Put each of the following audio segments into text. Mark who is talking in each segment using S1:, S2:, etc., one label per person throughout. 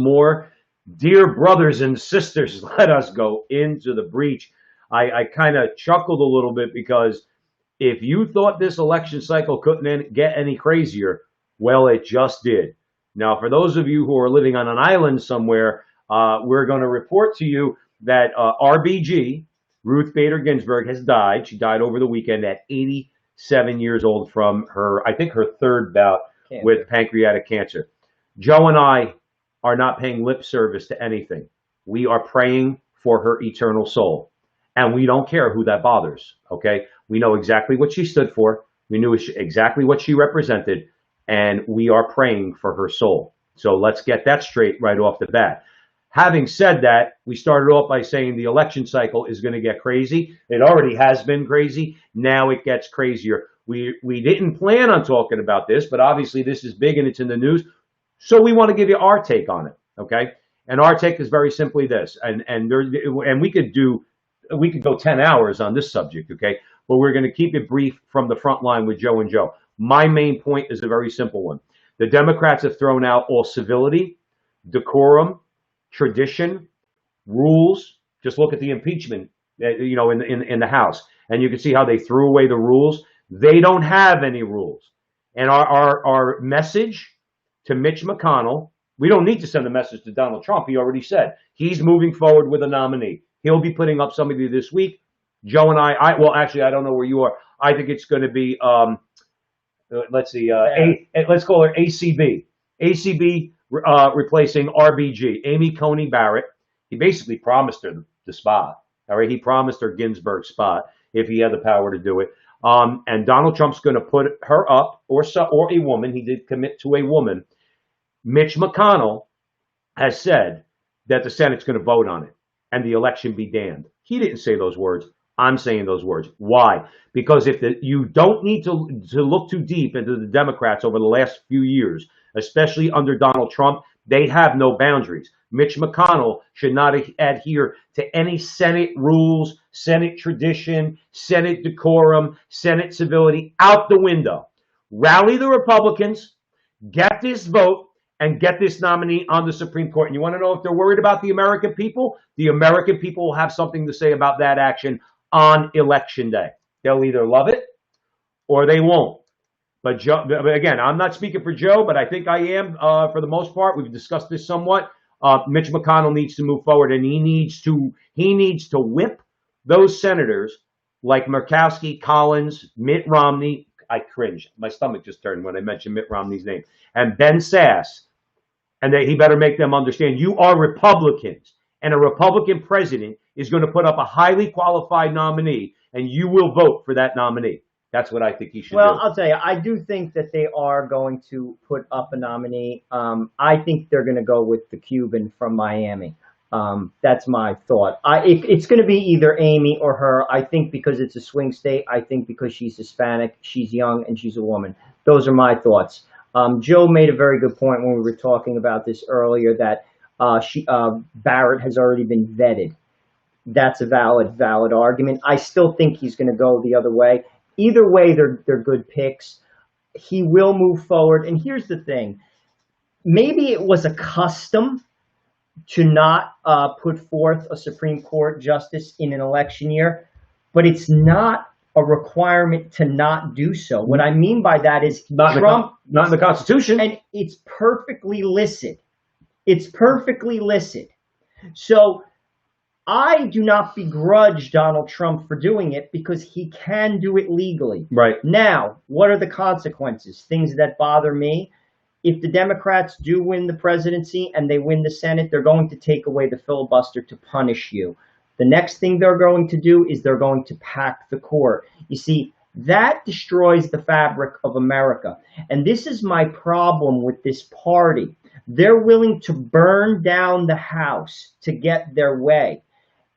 S1: more. Dear brothers and sisters, let us go into the breach. I kind of chuckled a little bit because if you thought this election cycle couldn't get any crazier, well, it just did. Now, for those of you who are living on an island somewhere, we're going to report to you that RBG, Ruth Bader Ginsburg, has died. She died over the weekend at 87 years old from her, I think, her third bout with pancreatic cancer. Joe and I are not paying lip service to anything. We are praying for her eternal soul. And we don't care who that bothers, okay? We know exactly what she stood for. We knew exactly what she represented. And we are praying for her soul. So let's get that straight right off the bat. Having said that, we started off by saying the election cycle is going to get crazy. It already has been crazy. Now it gets crazier. We didn't plan on talking about this, but obviously this is big and it's in the news. So we want to give you our take on it, okay? And our take is very simply this, and we could go 10 hours on this subject, okay? But we're going to keep it brief from the front line with Joe and Joe. My main point is a very simple one. The Democrats have thrown out all civility, decorum, tradition, rules. Just look at the impeachment, in the House, and you can see how they threw away the rules. They don't have any rules. And our message to Mitch McConnell, we don't need to send a message to Donald Trump. He already said he's moving forward with a nominee. He'll be putting up somebody this week. Joe and well, actually, I don't know where you are. I think it's going to be, let's see, let's call her ACB. ACB replacing RBG, Amy Coney Barrett. He basically promised her the spot. All right, he promised her Ginsburg's spot if he had the power to do it. And Donald Trump's going to put her up, or a woman. He did commit to a woman. Mitch McConnell has said that the Senate's going to vote on it and the election be damned. He didn't say those words. I'm saying those words. Why? Because you don't need to look too deep into the Democrats over the last few years, especially under Donald Trump. They have no boundaries. Mitch McConnell should not adhere to any Senate rules, Senate tradition, Senate decorum, Senate civility, out the window. Rally the Republicans, get this vote, and get this nominee on the Supreme Court. And you want to know if they're worried about the American people? The American people will have something to say about that action on Election Day. They'll either love it or they won't. But again, I'm not speaking for Joe, but I think I am for the most part. We've discussed this somewhat. Mitch McConnell needs to move forward, and he needs to whip those senators like Murkowski, Collins, Mitt Romney. I cringed. My stomach just turned when I mentioned Mitt Romney's name. And Ben Sass. And he better make them understand you are Republicans, and a Republican president is going to put up a highly qualified nominee, and you will vote for that nominee. That's what I think he should do.
S2: Well, I'll tell you, I do think that they are going to put up a nominee. I think they're going to go with the Cuban from Miami. That's my thought. It's going to be either Amy or her. I think because it's a swing state. I think because she's Hispanic, she's young, and she's a woman. Those are my thoughts. Joe made a very good point when we were talking about this earlier that Barrett has already been vetted. That's a valid argument. I still think he's going to go the other way. Either way, they're good picks. He will move forward. And here's the thing. Maybe it was a custom to not put forth a Supreme Court justice in an election year, but it's not a requirement to not do so. What I mean by that is Trump,
S1: not in the Constitution.
S2: And it's perfectly licit. It's perfectly licit. So I do not begrudge Donald Trump for doing it because he can do it legally.
S1: Right.
S2: Now, what are the consequences? Things that bother me. If the Democrats do win the presidency and they win the Senate, they're going to take away the filibuster to punish you. The next thing they're going to do is they're going to pack the court. You see, that destroys the fabric of America. And this is my problem with this party. They're willing to burn down the House to get their way.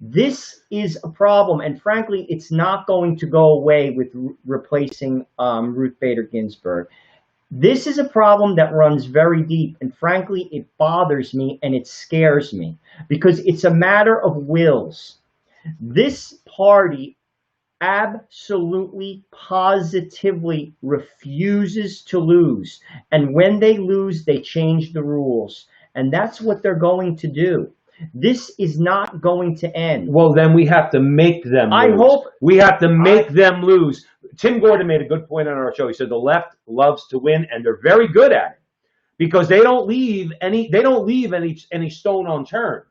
S2: This is a problem, and frankly, it's not going to go away with replacing Ruth Bader Ginsburg. This is a problem that runs very deep, and frankly, it bothers me and it scares me because it's a matter of wills. This party absolutely, positively refuses to lose, and when they lose, they change the rules. And that's what they're going to do. This is not going to end.
S1: Well, then we have to make them lose.
S2: I hope
S1: we have to make them lose. Tim Gordon made a good point on our show. He said the left loves to win, and they're very good at it because they don't leave any stone unturned.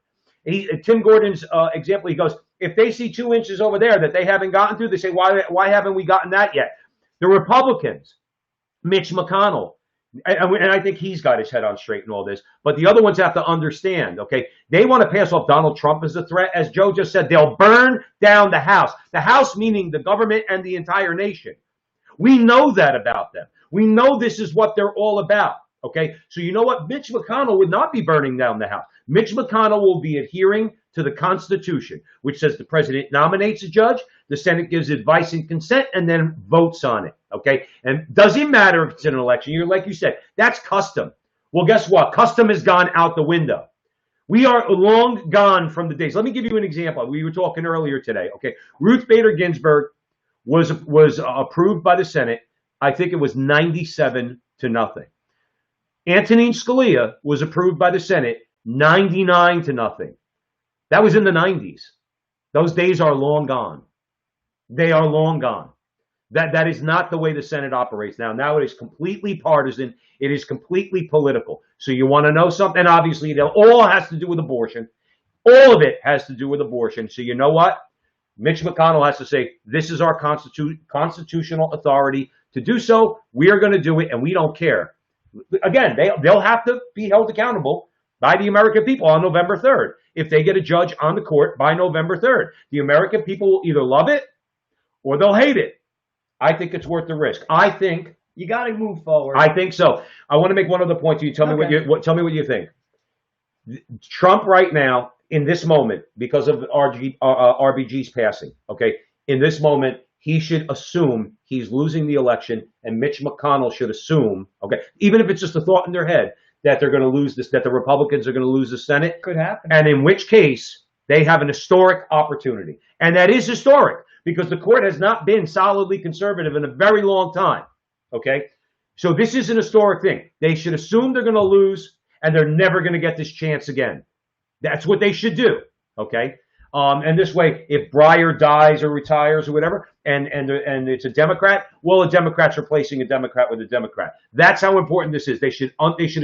S1: Tim Gordon's example, he goes, if they see 2 inches over there that they haven't gotten to, they say, why haven't we gotten that yet? The Republicans, Mitch McConnell, and I think he's got his head on straight in all this, but the other ones have to understand, okay? They want to pass off Donald Trump as a threat. As Joe just said, they'll burn down the House. The House meaning the government and the entire nation. We know that about them. We know this is what they're all about, okay? So you know what? Mitch McConnell would not be burning down the House. Mitch McConnell will be adhering to the Constitution, which says the president nominates a judge, the Senate gives advice and consent, and then votes on it, okay? And doesn't matter if it's an election year, like you said, that's custom. Well, guess what? Custom has gone out the window. We are long gone from the days. Let me give you an example. We were talking earlier today, okay? Ruth Bader Ginsburg was approved by the Senate. I think it was 97-0. Antonin Scalia was approved by the Senate 99-0. That was in the 90s. Those days are long gone. They are long gone. That is not the way the Senate operates now. Now it is completely partisan. It is completely political. So you want to know something? And obviously, it all has to do with abortion. All of it has to do with abortion. So you know what? Mitch McConnell has to say, this is our constitutional authority to do so. We are going to do it, and we don't care. Again, they'll have to be held accountable by the American people on November 3rd. If they get a judge on the court by November 3rd, the American people will either love it or they'll hate it. I think it's worth the risk. I think
S2: you got to move forward.
S1: I think so. I want to make one other point to you. Tell me what you think. Trump right now, in this moment, because of RBG's passing, okay, in this moment, he should assume he's losing the election, and Mitch McConnell should assume, okay, even if it's just a thought in their head, that they're going to lose this, that the Republicans are going to lose the Senate.
S2: Could happen.
S1: And in which case, they have an historic opportunity. And that is historic because the court has not been solidly conservative in a very long time, okay? So this is an historic thing. They should assume they're going to lose, and they're never going to get this chance again. That's what they should do, okay? And this way, if Breyer dies or retires or whatever, and it's a Democrat, well, a Democrat's replacing a Democrat with a Democrat. That's how important this is. They should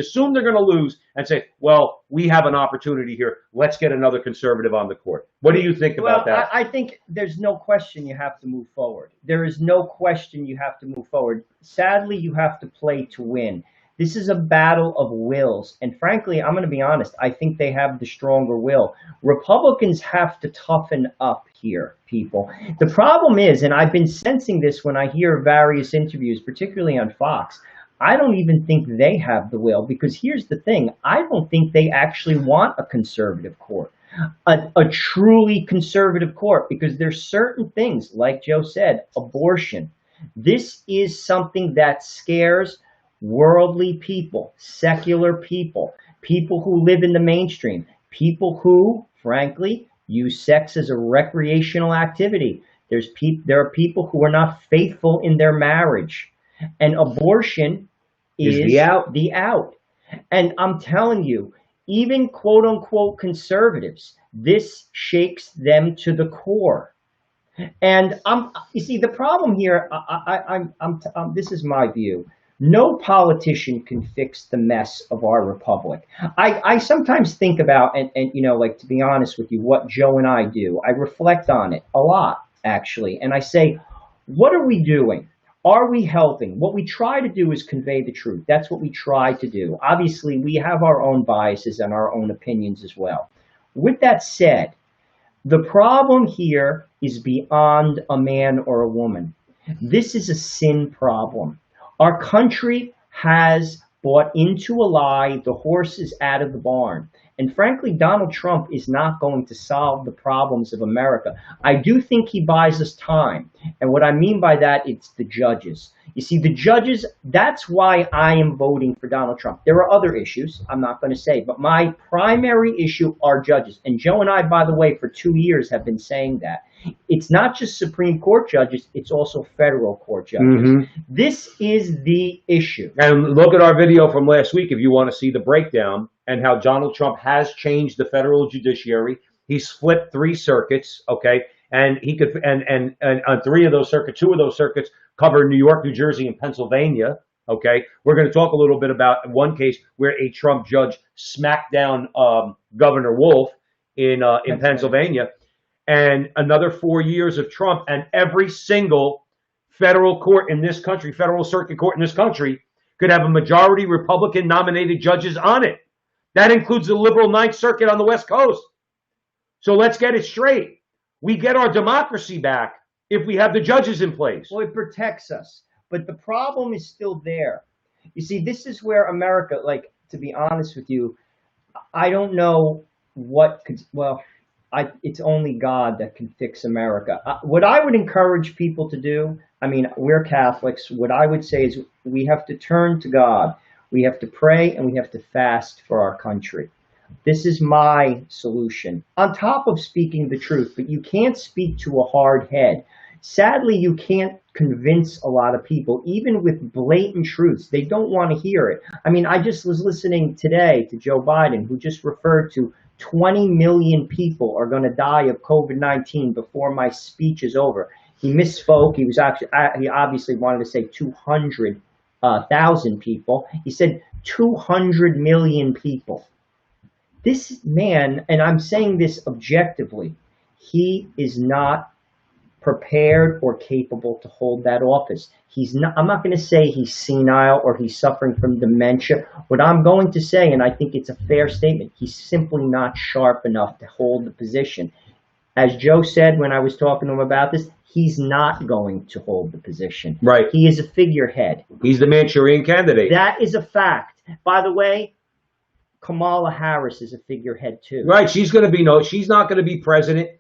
S1: assume they're going to lose and say, well, we have an opportunity here. Let's get another conservative on the court. What do you think about that?
S2: I think there's no question you have to move forward. There is no question you have to move forward. Sadly, you have to play to win. This is a battle of wills. And frankly, I'm going to be honest, I think they have the stronger will. Republicans have to toughen up here, people. The problem is, and I've been sensing this when I hear various interviews, particularly on Fox, I don't even think they have the will, because here's the thing. I don't think they actually want a conservative court, a truly conservative court, because there's certain things, like Joe said, abortion. This is something that scares worldly people, secular people, people who live in the mainstream, people who, frankly, use sex as a recreational activity. There are people who are not faithful in their marriage, and abortion is the out. And I'm telling you, even quote unquote conservatives, this shakes them to the core. And you see, the problem here, this is my view. No politician can fix the mess of our republic. I sometimes think about, and you know, like, to be honest with you, what Joe and I do. I reflect on it a lot, actually. And I say, what are we doing? Are we helping? What we try to do is convey the truth. That's what we try to do. Obviously, we have our own biases and our own opinions as well. With that said, the problem here is beyond a man or a woman. This is a sin problem. Our country has bought into a lie. The horse is out of the barn. And frankly, Donald Trump is not going to solve the problems of America. I do think he buys us time. And what I mean by that, it's the judges. You see, the judges, that's why I am voting for Donald Trump. There are other issues, I'm not going to say, but my primary issue are judges. And Joe and I, by the way, for 2 years have been saying that. It's not just Supreme Court judges, it's also federal court judges. Mm-hmm. This is the issue.
S1: And look at our video from last week if you want to see the breakdown and how Donald Trump has changed the federal judiciary. He's flipped 3 circuits, okay, and he could, and on 3 of those circuits, 2 of those circuits cover New York, New Jersey, and Pennsylvania. Okay, we're going to talk a little bit about one case where a Trump judge smacked down Governor Wolf in Pennsylvania, and another 4 years of Trump, and every single federal court in this country, federal circuit court in this country, could have a majority Republican nominated judges on it. That includes the liberal Ninth Circuit on the West Coast. So let's get it straight. We get our democracy back if we have the judges in place.
S2: Well, it protects us. But the problem is still there. You see, this is where America, like, to be honest with you, I don't know what could, well, it's only God that can fix America. What I would encourage people to do, I mean, we're Catholics. What I would say is we have to turn to God. We have to pray and we have to fast for our country. This is my solution. On top of speaking the truth, but you can't speak to a hard head. Sadly, you can't convince a lot of people, even with blatant truths. They don't want to hear it. I mean, I just was listening today to Joe Biden, who just referred to 20 million people are going to die of COVID-19 before my speech is over. He misspoke. He obviously wanted to say 200,000 people. He said 200 million people. This man, and I'm saying this objectively, he is not prepared or capable to hold that office. He's not, I'm not going to say he's senile or he's suffering from dementia. What I'm going to say, and I think it's a fair statement, he's simply not sharp enough to hold the position. As Joe said when I was talking to him about this, he's not going to hold the position.
S1: Right.
S2: He is a figurehead.
S1: He's the Manchurian candidate.
S2: That is a fact. By the way, Kamala Harris is a figurehead too.
S1: Right. She's not going to be president.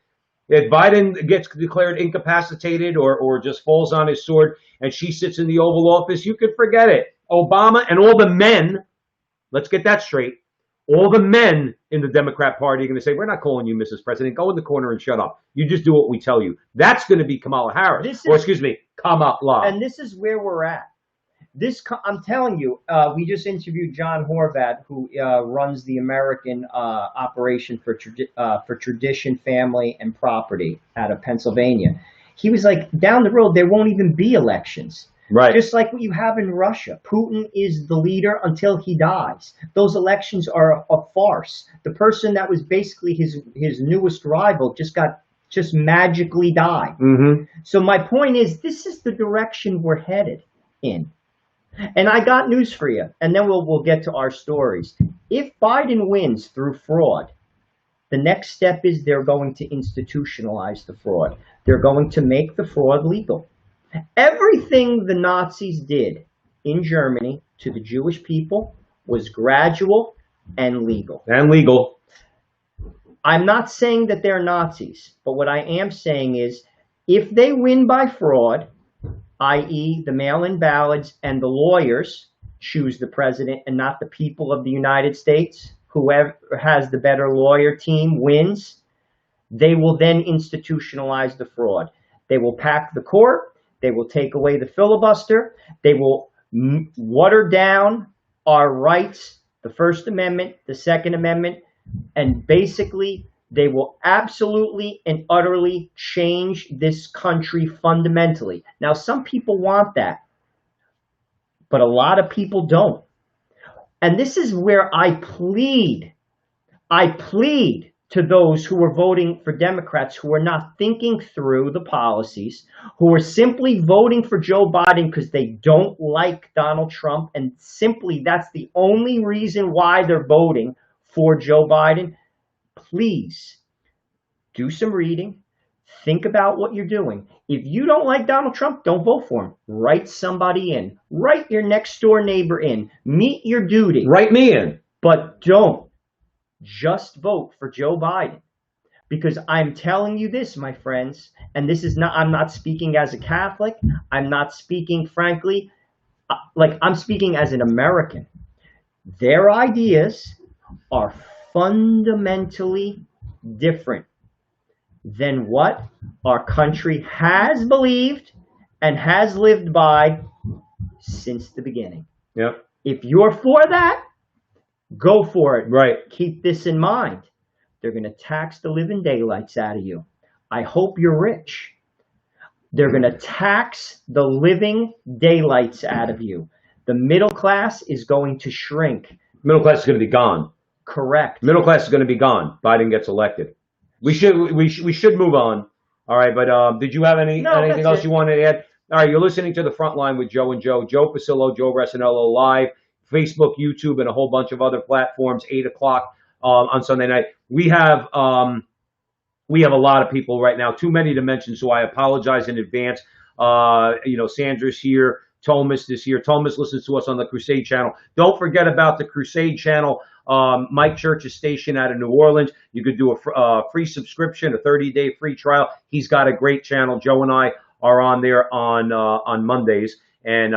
S1: If Biden gets declared incapacitated or just falls on his sword and she sits in the Oval Office, you can forget it. Obama and all the men, let's get that straight, all the men in the Democrat Party are going to say, we're not calling you Mrs. President. Go in the corner and shut up. You just do what we tell you. That's going to be Kamala Harris. Kamala.
S2: And this is where we're at. I'm telling you, we just interviewed John Horvat, who runs the American operation for tradition, family, and property out of Pennsylvania. He was like, down the road, there won't even be elections.
S1: Right.
S2: Just like what you have in Russia. Putin is the leader until he dies. Those elections are a farce. The person that was basically his newest rival just magically died.
S1: Mm-hmm.
S2: So my point is, this is the direction we're headed in. And I got news for you, and then we'll get to our stories. If Biden wins through fraud, the next step is they're going to institutionalize the fraud. They're going to make the fraud legal. Everything the Nazis did in Germany to the Jewish people was gradual and legal.
S1: And legal.
S2: I'm not saying that they're Nazis, but what I am saying is if they win by fraud, i.e. the mail-in ballots and the lawyers choose the president and not the people of the United States, whoever has the better lawyer team wins, they will then institutionalize the fraud. They will pack the court. They will take away the filibuster. They will water down our rights, the First Amendment, the Second Amendment, and basically they will absolutely and utterly change this country fundamentally. Now, some people want that, but a lot of people don't. And this is where I plead to those who are voting for Democrats who are not thinking through the policies, who are simply voting for Joe Biden because they don't like Donald Trump, and simply that's the only reason why they're voting for Joe Biden. Please do some reading. Think about what you're doing. If you don't like Donald Trump, don't vote for him. Write somebody in. Write your next door neighbor in. Meet your duty.
S1: Write me in.
S2: But don't just vote for Joe Biden. Because I'm telling you this, my friends, and this is not, I'm not speaking as a Catholic. I'm not speaking, frankly, like I'm speaking as an American. Their ideas are fundamentally different than what our country has believed and has lived by since the beginning.
S1: Yep.
S2: If you're for that, Go for it.
S1: Right.
S2: Keep this in mind. They're going to tax the living daylights out of you. I hope you're rich. They're going to tax the living daylights out of you. The middle class is going to shrink.
S1: Middle class is going to be gone.
S2: Correct.
S1: Middle class is going to be gone. Biden gets elected. We should move on. All right, but did you have anything else you wanted to add? All right, you're listening to the Frontline with Joe and Joe. Joe Pasillo, Joe Resinello live, Facebook, YouTube, and a whole bunch of other platforms. 8 o'clock on Sunday night. We have a lot of people right now. Too many to mention, so I apologize in advance. Sandra's here. Thomas is here. Thomas listens to us on the Crusade channel. Don't forget about the Crusade channel. Mike Church's station out of New Orleans. You could do a free subscription, a 30-day free trial. He's got a great channel. Joe and I are on there on Mondays. And,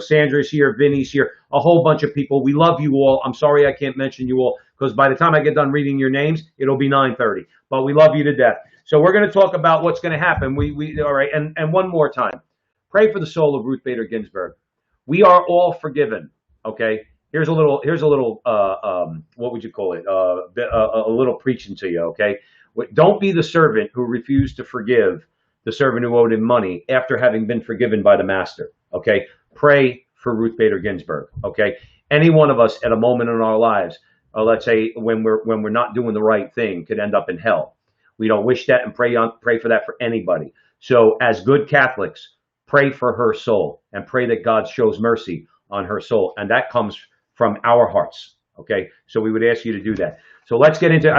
S1: Sandra's here, Vinny's here, a whole bunch of people. We love you all. I'm sorry I can't mention you all because by the time I get done reading your names, it'll be 9:30. But we love you to death. So we're going to talk about what's going to happen. All right. And one more time, pray for the soul of Ruth Bader Ginsburg. We are all forgiven. Okay. Here's a little, what would you call it? A little preaching to you. Okay. Don't be the servant who refused to forgive the servant who owed him money after having been forgiven by the master. Okay. Pray for Ruth Bader Ginsburg. Okay. Any one of us at a moment in our lives, let's say when we're not doing the right thing, could end up in hell. We don't wish that and pray for that for anybody. So as good Catholics, pray for her soul and pray that God shows mercy on her soul. And that comes from our hearts. Okay. So we would ask you to do that. So let's get into,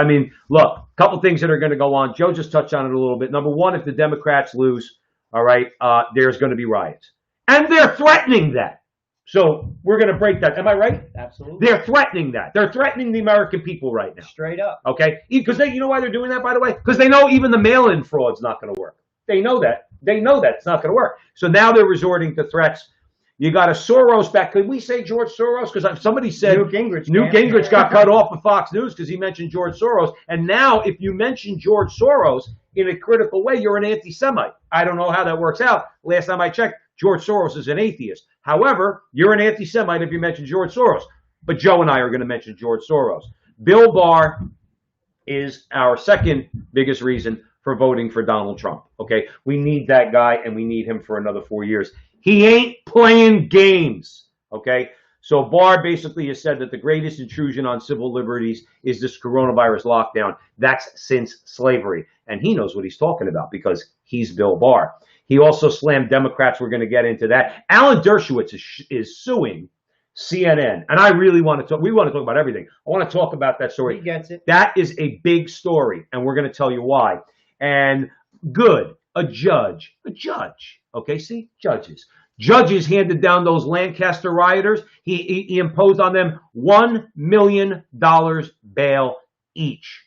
S1: look, a couple things that are going to go on. Joe just touched on it a little bit. Number one, if the Democrats lose, all right, there's going to be riots. And they're threatening that. So we're going to break that. Am I right?
S2: Absolutely.
S1: They're threatening that. They're threatening the American people right now.
S2: Straight up.
S1: Okay? Because you know why they're doing that, by the way? Because they know even the mail-in fraud's not going to work. They know that. They know that it's not going to work. So now they're resorting to threats. You got a Soros back. Could we say George Soros? Because somebody said
S2: Newt
S1: Gingrich got cut off of Fox News because he mentioned George Soros. And now if you mention George Soros in a critical way, you're an anti-Semite. I don't know how that works out. Last time I checked, George Soros is an atheist. However, you're an anti-Semite if you mention George Soros. But Joe and I are going to mention George Soros. Bill Barr is our second biggest reason for voting for Donald Trump. Okay? We need that guy, and we need him for another 4 years. He ain't playing games. Okay? So Barr basically has said that the greatest intrusion on civil liberties is this coronavirus lockdown. That's since slavery. And he knows what he's talking about because he's Bill Barr. He also slammed Democrats. We're going to get into that. Alan Dershowitz is suing CNN. And I really want to talk. We want to talk about everything. I want to talk about that story.
S2: He gets it.
S1: That is a big story. And we're going to tell you why. And good. A judge. Okay, see? Judges handed down those Lancaster rioters. He imposed on them $1 million bail each.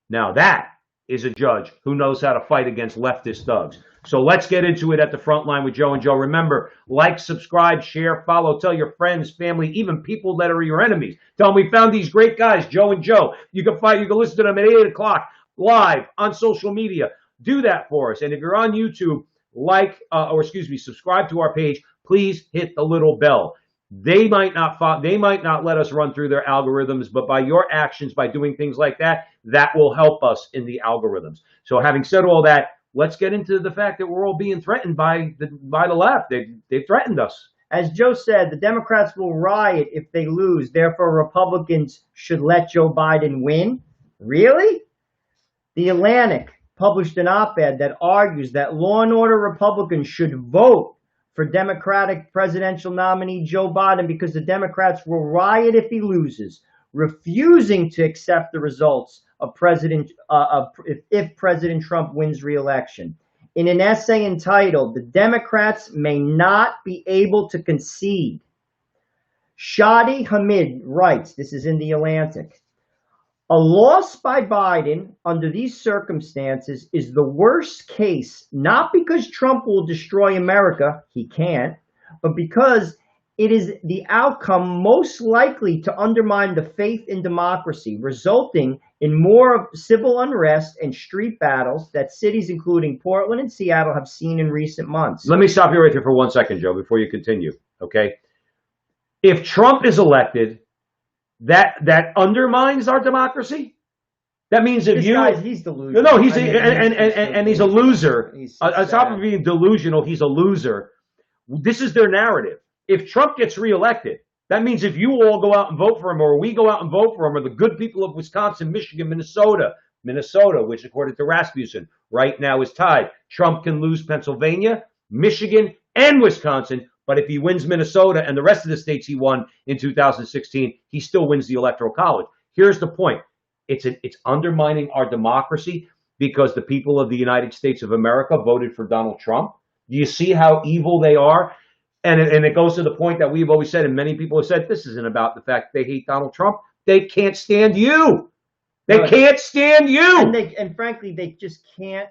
S1: Now that is a judge who knows how to fight against leftist thugs. So let's get into it at the Frontline with Joe and Joe. Remember, like, subscribe, share, follow, tell your friends, family, even people that are your enemies. Tell them we found these great guys, Joe and Joe. You can listen to them at 8 o'clock live on social media. Do that for us. And if you're on YouTube, subscribe to our page. Please hit the little bell. They might not let us run through their algorithms, but by your actions, by doing things like that, that will help us in the algorithms. So having said all that, let's get into the fact that we're all being threatened by the left. They've threatened us.
S2: As Joe said, the Democrats will riot if they lose. Therefore, Republicans should let Joe Biden win. Really? The Atlantic published an op-ed that argues that law and order Republicans should vote for Democratic presidential nominee Joe Biden because the Democrats will riot if he loses, refusing to accept the results of if President Trump wins re-election. In an essay entitled, "The Democrats May Not Be Able to Concede," Shadi Hamid writes, this is in The Atlantic, "A loss by Biden under these circumstances is the worst case, not because Trump will destroy America, he can't, but because it is the outcome most likely to undermine the faith in democracy, resulting in more of civil unrest and street battles that cities including Portland and Seattle have seen in recent months."
S1: Let me stop you right there for 1 second, Joe, before you continue, okay? If Trump is elected, that undermines our democracy. That means if
S2: he's delusional.
S1: No, he's a loser. On top of being delusional, he's a loser. This is their narrative. If Trump gets reelected, that means if you all go out and vote for him, or we go out and vote for him, or the good people of Wisconsin, Michigan, Minnesota, which according to Rasmussen right now is tied. Trump can lose Pennsylvania, Michigan, and Wisconsin, but if he wins Minnesota and the rest of the states he won in 2016, he still wins the Electoral College. Here's the point. It's undermining our democracy because the people of the United States of America voted for Donald Trump. Do you see how evil they are? And it goes to the point that we've always said, and many people have said, this isn't about the fact they hate Donald Trump. They can't stand you. They can't stand you.
S2: And frankly, they just can't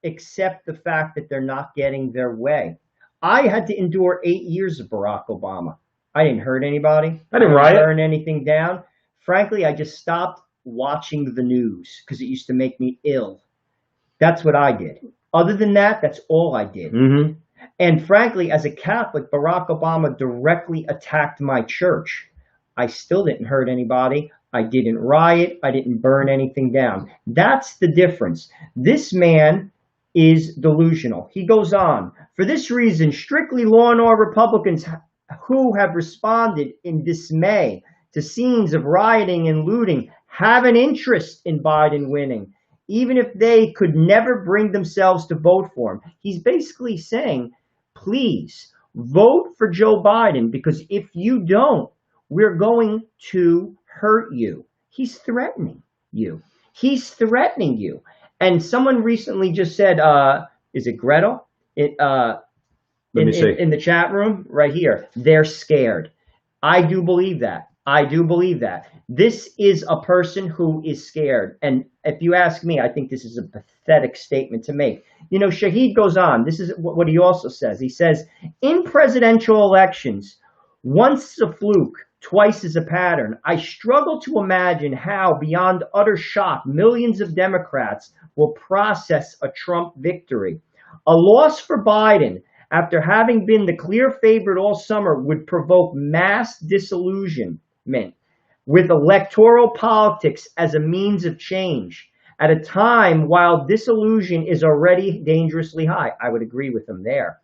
S2: accept the fact that they're not getting their way. I had to endure 8 years of Barack Obama. I didn't hurt anybody.
S1: I didn't
S2: burn anything down. Frankly, I just stopped watching the news because it used to make me ill. That's what I did. Other than that, that's all I did.
S1: Mm-hmm.
S2: And frankly, as a Catholic, Barack Obama directly attacked my church. I still didn't hurt anybody. I didn't riot. I didn't burn anything down. That's the difference. This man is delusional. He goes on. For this reason, strictly law and order Republicans who have responded in dismay to scenes of rioting and looting have an interest in Biden winning, even if they could never bring themselves to vote for him. He's basically saying, please vote for Joe Biden, because if you don't, we're going to hurt you. He's threatening you. He's threatening you. And someone recently just said, is it Gretel? In the chat room right here, they're scared. I do believe that. I do believe that. This is a person who is scared. And if you ask me, I think this is a pathetic statement to make. You know, Shahid goes on. This is what he also says. He says, in presidential elections, once a fluke, twice is a pattern. I struggle to imagine how, beyond utter shock, millions of Democrats will process a Trump victory. A loss for Biden, after having been the clear favorite all summer, would provoke mass disillusionment with electoral politics as a means of change at a time while disillusion is already dangerously high. I would agree with him there.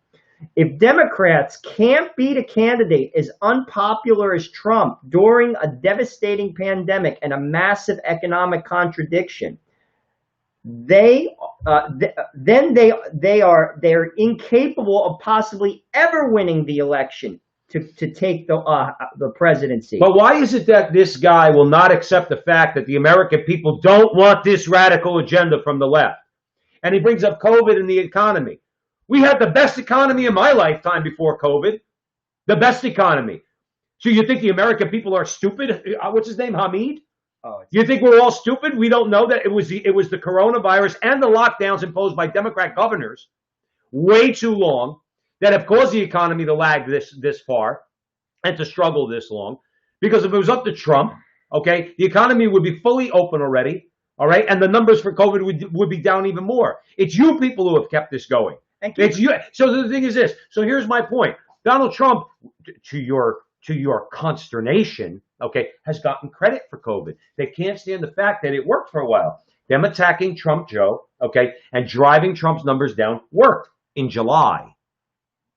S2: If Democrats can't beat a candidate as unpopular as Trump during a devastating pandemic and a massive economic contradiction, they're incapable of possibly ever winning the election to take the presidency.
S1: But why is it that this guy will not accept the fact that the American people don't want this radical agenda from the left? And he brings up COVID and the economy. We had the best economy in my lifetime before COVID. The best economy. So you think the American people are stupid? What's his name? Hamid? Oh, you think we're all stupid? We don't know that it was the coronavirus and the lockdowns imposed by Democrat governors way too long that have caused the economy to lag this far and to struggle this long. Because if it was up to Trump, okay, the economy would be fully open already, all right, and the numbers for COVID would be down even more. It's you people who have kept this going. It's you. So the thing is this. So here's my point. Donald Trump, to your consternation, okay, has gotten credit for COVID. They can't stand the fact that it worked for a while. Them attacking Trump, Joe, okay, and driving Trump's numbers down worked in July.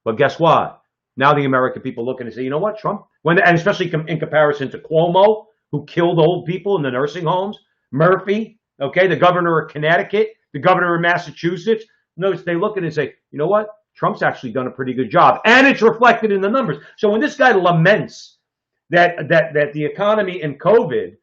S1: But guess what? Now the American people look and say, you know what, Trump, and especially in comparison to Cuomo, who killed old people in the nursing homes, Murphy, okay, the governor of Connecticut, the governor of Massachusetts. Notice they look at it and say, you know what? Trump's actually done a pretty good job. And it's reflected in the numbers. So when this guy laments that the economy and COVID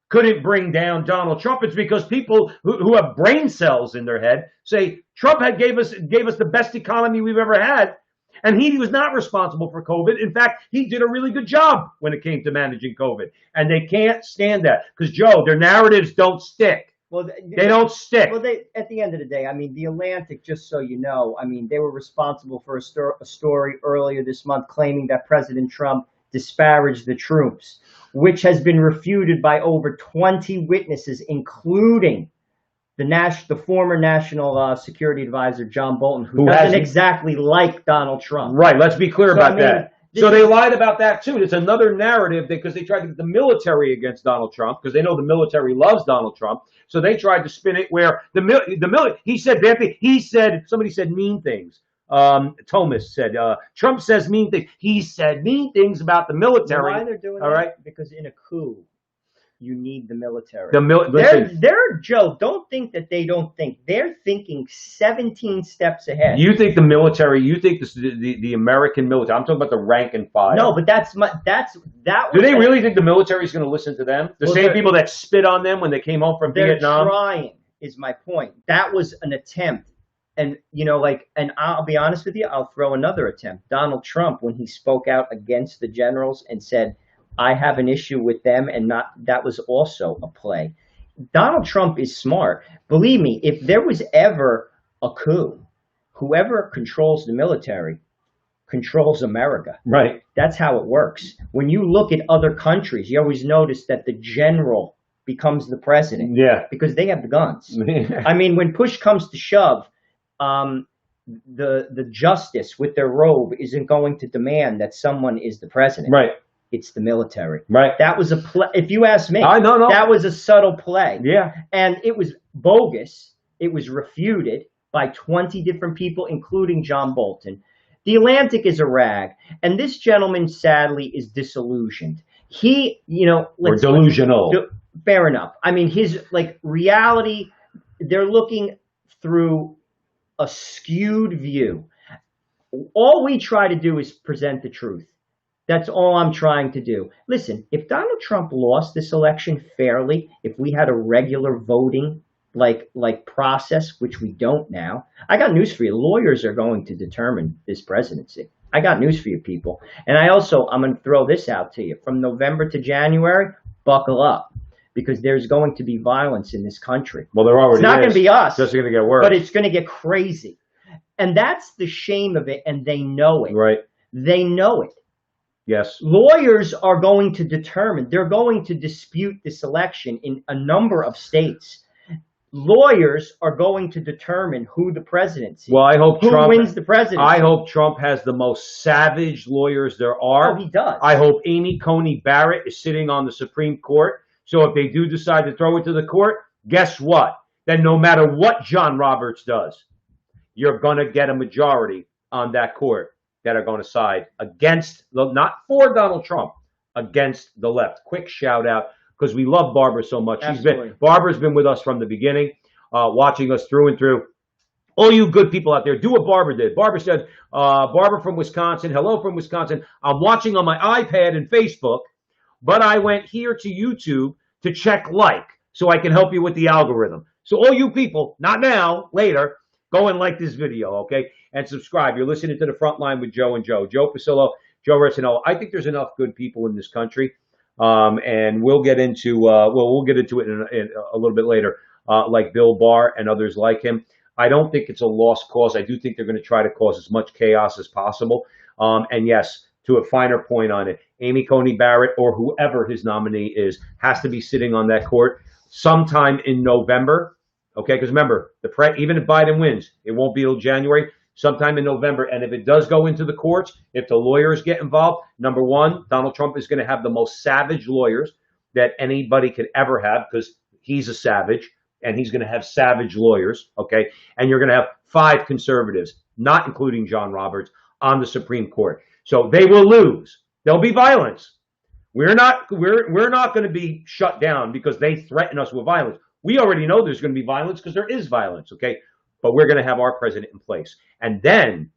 S1: couldn't bring down Donald Trump, it's because people who have brain cells in their head say Trump gave us the best economy we've ever had. And he was not responsible for COVID. In fact, he did a really good job when it came to managing COVID. And they can't stand that because, Joe, their narratives don't stick. Well, they don't stick.
S2: Well, at the end of the day, I mean, The Atlantic, just so you know, I mean, they were responsible for a story earlier this month claiming that President Trump disparaged the troops, which has been refuted by over 20 witnesses, including the former National Security Advisor, John Bolton, who doesn't exactly like Donald Trump.
S1: Right. Let's be clear about that. So they lied about that too. It's another narrative because they tried to get the military against Donald Trump because they know the military loves Donald Trump. So they tried to spin it where he said bad things. He said somebody said mean things. Thomas said Trump says mean things. He said mean things about the military.
S2: You know why they're doing
S1: all
S2: that?
S1: Right?
S2: Because in a coup, you need the military.
S1: They're
S2: Joe, don't think that they don't think. They're thinking 17 steps ahead.
S1: You think the military, the American military, I'm talking about the rank and file.
S2: No, but that was.
S1: Do they really think the military is going to listen to them? The same people that spit on them when they came home from Vietnam?
S2: They're trying, is my point. That was an attempt. And, and I'll be honest with you, I'll throw another attempt. Donald Trump, when he spoke out against the generals and said, I have an issue with them, and that was also a play. Donald Trump is smart. Believe me, if there was ever a coup, whoever controls the military controls America.
S1: Right.
S2: That's how it works. When you look at other countries, you always notice that the general becomes the president.
S1: Yeah.
S2: Because they have the guns. I mean, when push comes to shove, the justice with their robe isn't going to demand that someone is the president.
S1: Right.
S2: It's the military.
S1: Right.
S2: That was a play. If you ask me,
S1: no.
S2: That was a subtle play.
S1: Yeah.
S2: And it was bogus. It was refuted by 20 different people, including John Bolton. The Atlantic is a rag. And this gentleman, sadly, is disillusioned. He,
S1: or delusional.
S2: Fair enough. I mean, his, reality, they're looking through a skewed view. All we try to do is present the truth. That's all I'm trying to do. Listen, if Donald Trump lost this election fairly, if we had a regular voting process, which we don't now, I got news for you. Lawyers are going to determine this presidency. I got news for you, people. And I'm going to throw this out to you. From November to January, buckle up, because there's going to be violence in this country.
S1: Well, there already is.
S2: It's not going to be us.
S1: It's just going to get worse.
S2: But it's going to get crazy. And that's the shame of it, and they know it.
S1: Right.
S2: They know it.
S1: Yes.
S2: Lawyers are going to determine, they're going to dispute this election in a number of states. Lawyers are going to determine who the presidency.
S1: Well, I hope
S2: who
S1: Trump
S2: wins the presidency.
S1: I hope Trump has the most savage lawyers there are.
S2: Oh, he does.
S1: I hope Amy Coney Barrett is sitting on the Supreme Court. So if they do decide to throw it to the court, guess what? Then no matter what John Roberts does, you're going to get a majority on that court that are going to side against, not for Donald Trump, against the left. Quick shout out, because we love Barbara so much. Barbara's been with us from the beginning, watching us through and through. All you good people out there, do what Barbara did. Barbara said, Barbara from Wisconsin, hello from Wisconsin. I'm watching on my iPad and Facebook, but I went here to YouTube to check so I can help you with the algorithm. So all you people, not now, later, go and like this video, okay? And subscribe. You're listening to The Frontline with Joe and Joe. Joe Pasillo, Joe Resinello. I think there's enough good people in this country, and we'll get into we'll get into it in a little bit later, like Bill Barr and others like him. I don't think it's a lost cause. I do think they're going to try to cause as much chaos as possible. And yes, to a finer point on it, Amy Coney Barrett or whoever his nominee is has to be sitting on that court sometime in November. Okay, because remember, even if Biden wins, it won't be till January, sometime in November. And if it does go into the courts, if the lawyers get involved, number one, Donald Trump is going to have the most savage lawyers that anybody could ever have, because he's a savage, and he's going to have savage lawyers, okay? And you're going to have 5 conservatives, not including John Roberts, on the Supreme Court. So they will lose. There'll be violence. We're not going to be shut down because they threaten us with violence. We already know there's going to be violence because there is violence, okay? But we're going to have our president in place. And then,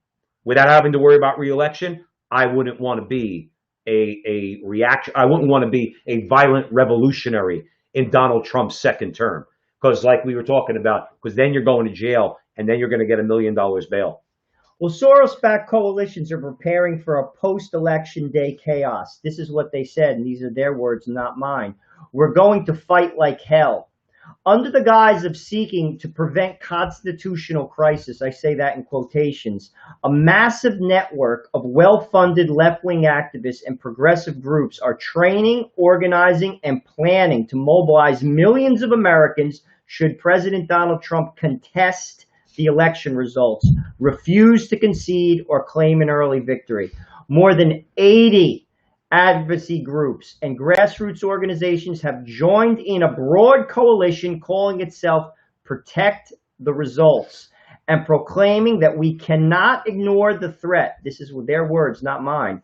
S1: without having to worry about re-election, I wouldn't want to be a reaction. I wouldn't want to be a violent revolutionary in Donald Trump's second term. Because like we were talking about, because then you're going to jail, and then you're going to get $1 million bail.
S2: Well, Soros-backed coalitions are preparing for a post-election day chaos. This is what they said, and these are their words, not mine. We're going to fight like hell. Under the guise of seeking to prevent constitutional crisis, I say that in quotations, a massive network of well-funded left-wing activists and progressive groups are training, organizing, and planning to mobilize millions of Americans should President Donald Trump contest the election results, refuse to concede, or claim an early victory. More than 80 advocacy groups and grassroots organizations have joined in a broad coalition calling itself Protect the Results and proclaiming that we cannot ignore the threat. This is their words, not mine.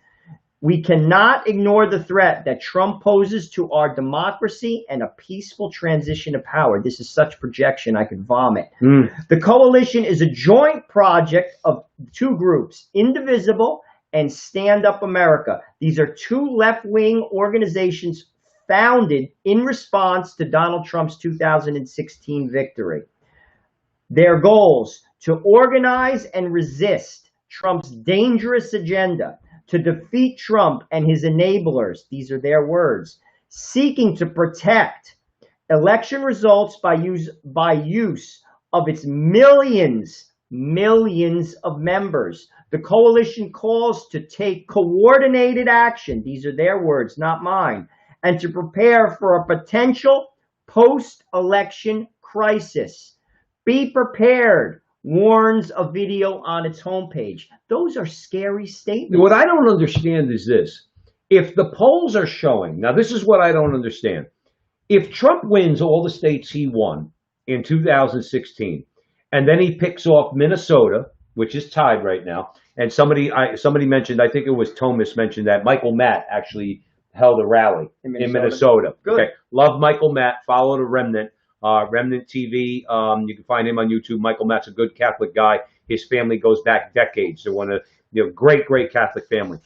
S2: We cannot ignore the threat that Trump poses to our democracy and a peaceful transition of power. This is such projection, I could vomit. The coalition is a joint project of two groups, Indivisible and Stand Up America. These are two left-wing organizations founded in response to Donald Trump's 2016 victory. Their goals: to organize and resist Trump's dangerous agenda, to defeat Trump and his enablers, these are their words, seeking to protect election results by use of its millions of members. The coalition calls to take coordinated action, these are their words, not mine, and to prepare for a potential post-election crisis. Be prepared, warns a video on its homepage. Those are scary statements.
S1: What I don't understand is this. If the polls are showing, now this is what I don't understand. If Trump wins all the states he won in 2016, and then he picks off Minnesota, which is tied right now, and somebody mentioned, I think it was Thomas mentioned that Michael Matt actually held a rally in Minnesota.
S2: Good.
S1: Okay. Love Michael Matt, follow the Remnant. Remnant TV. You can find him on YouTube. Michael Matt's a good Catholic guy. His family goes back decades. They're one of great Catholic family.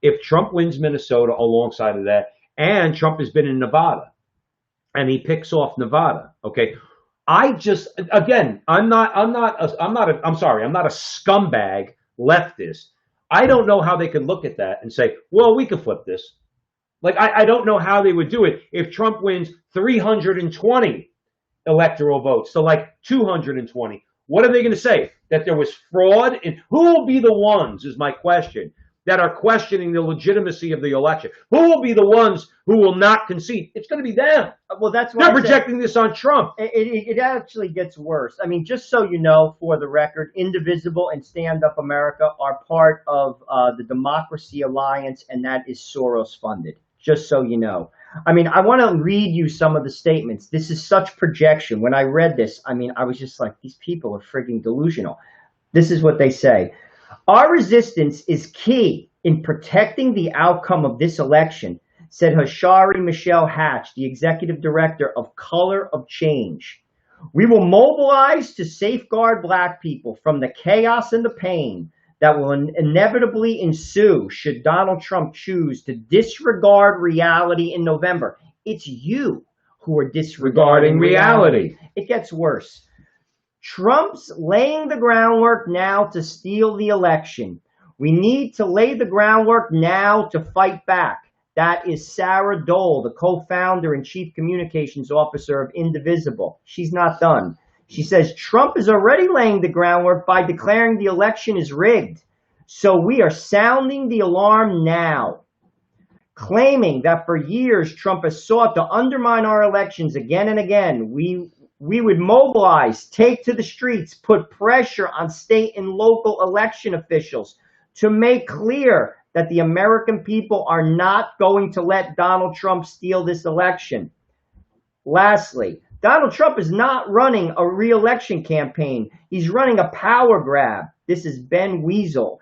S1: If Trump wins Minnesota alongside of that, and Trump has been in Nevada, and he picks off Nevada, okay. I'm not a scumbag leftist. I don't know how they could look at that and say, well, we could flip this. Like, I don't know how they would do it if Trump wins 320 electoral votes to like 220. What are they going to say? That there was fraud? And who will be the ones, is my question, that are questioning the legitimacy of the election? Who will be the ones who will not concede? It's going to be them.
S2: Well, that's why
S1: they're projecting this on Trump.
S2: It actually gets worse. I mean, just so you know, for the record, Indivisible and Stand Up America are part of the Democracy Alliance, and that is Soros funded. Just so you know. I mean, I want to read you some of the statements. This is such projection. When I read this, I mean, I was just like, these people are frigging delusional. This is what they say. Our resistance is key in protecting the outcome of this election, said Hashari Michelle Hatch, the executive director of Color of Change. We will mobilize to safeguard Black people from the chaos and the pain that will inevitably ensue should Donald Trump choose to disregard reality in November. It's you who are disregarding reality. It gets worse. Trump's laying the groundwork now to steal the election. We need to lay the groundwork now to fight back. That is Sarah Dole, the co-founder and chief communications officer of Indivisible. She's not done. She says, Trump is already laying the groundwork by declaring the election is rigged. So we are sounding the alarm now, claiming that for years Trump has sought to undermine our elections again and again. We would mobilize, take to the streets, put pressure on state and local election officials to make clear that the American people are not going to let Donald Trump steal this election. Lastly, Donald Trump is not running a re-election campaign. He's running a power grab. This is Ben Weasel,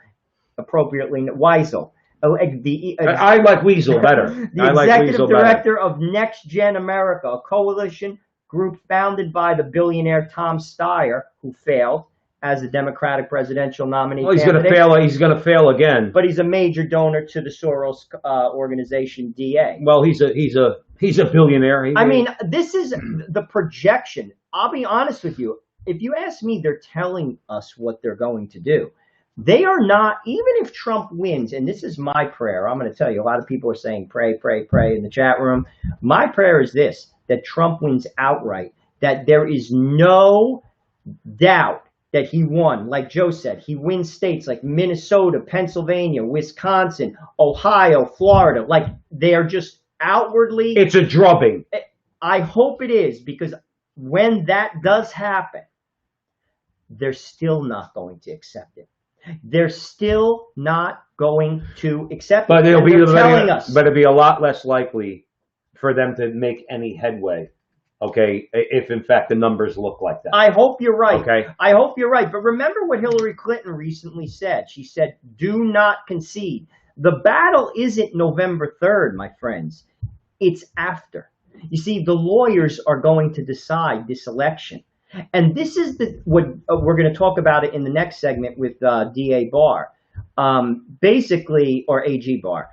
S2: appropriately Weisel.
S1: I like Weasel better.
S2: The executive director of Next Gen America, a coalition group founded by the billionaire Tom Steyer, who failed as a Democratic presidential nominee.
S1: Well, he's going to fail. He's going to fail again.
S2: But he's a major donor to the Soros organization, DA.
S1: Well, he's a billionaire.
S2: I mean, this is the projection. I'll be honest with you. If you ask me, they're telling us what they're going to do. They are not, even if Trump wins, and this is my prayer. I'm going to tell you, a lot of people are saying, pray, pray, pray in the chat room. My prayer is this, that Trump wins outright, that there is no doubt that he won. Like Joe said, he wins states like Minnesota, Pennsylvania, Wisconsin, Ohio, Florida. Like, they are just outwardly.
S1: It's a drubbing.
S2: I hope it is, because when that does happen, they're still not going to accept it. They're still not going to accept
S1: But
S2: it.
S1: it'll be,
S2: Telling us.
S1: but it'll be a lot less likely for them to make any headway. Okay, if in fact the numbers look like that.
S2: I hope you're right.
S1: Okay.
S2: I hope you're right. But remember what Hillary Clinton recently said. She said, "Do not concede." The battle isn't November 3rd, my friends. It's after. You see, the lawyers are going to decide this election. And this is what we're going to talk about it in the next segment with DA Barr. Basically, or AG Barr.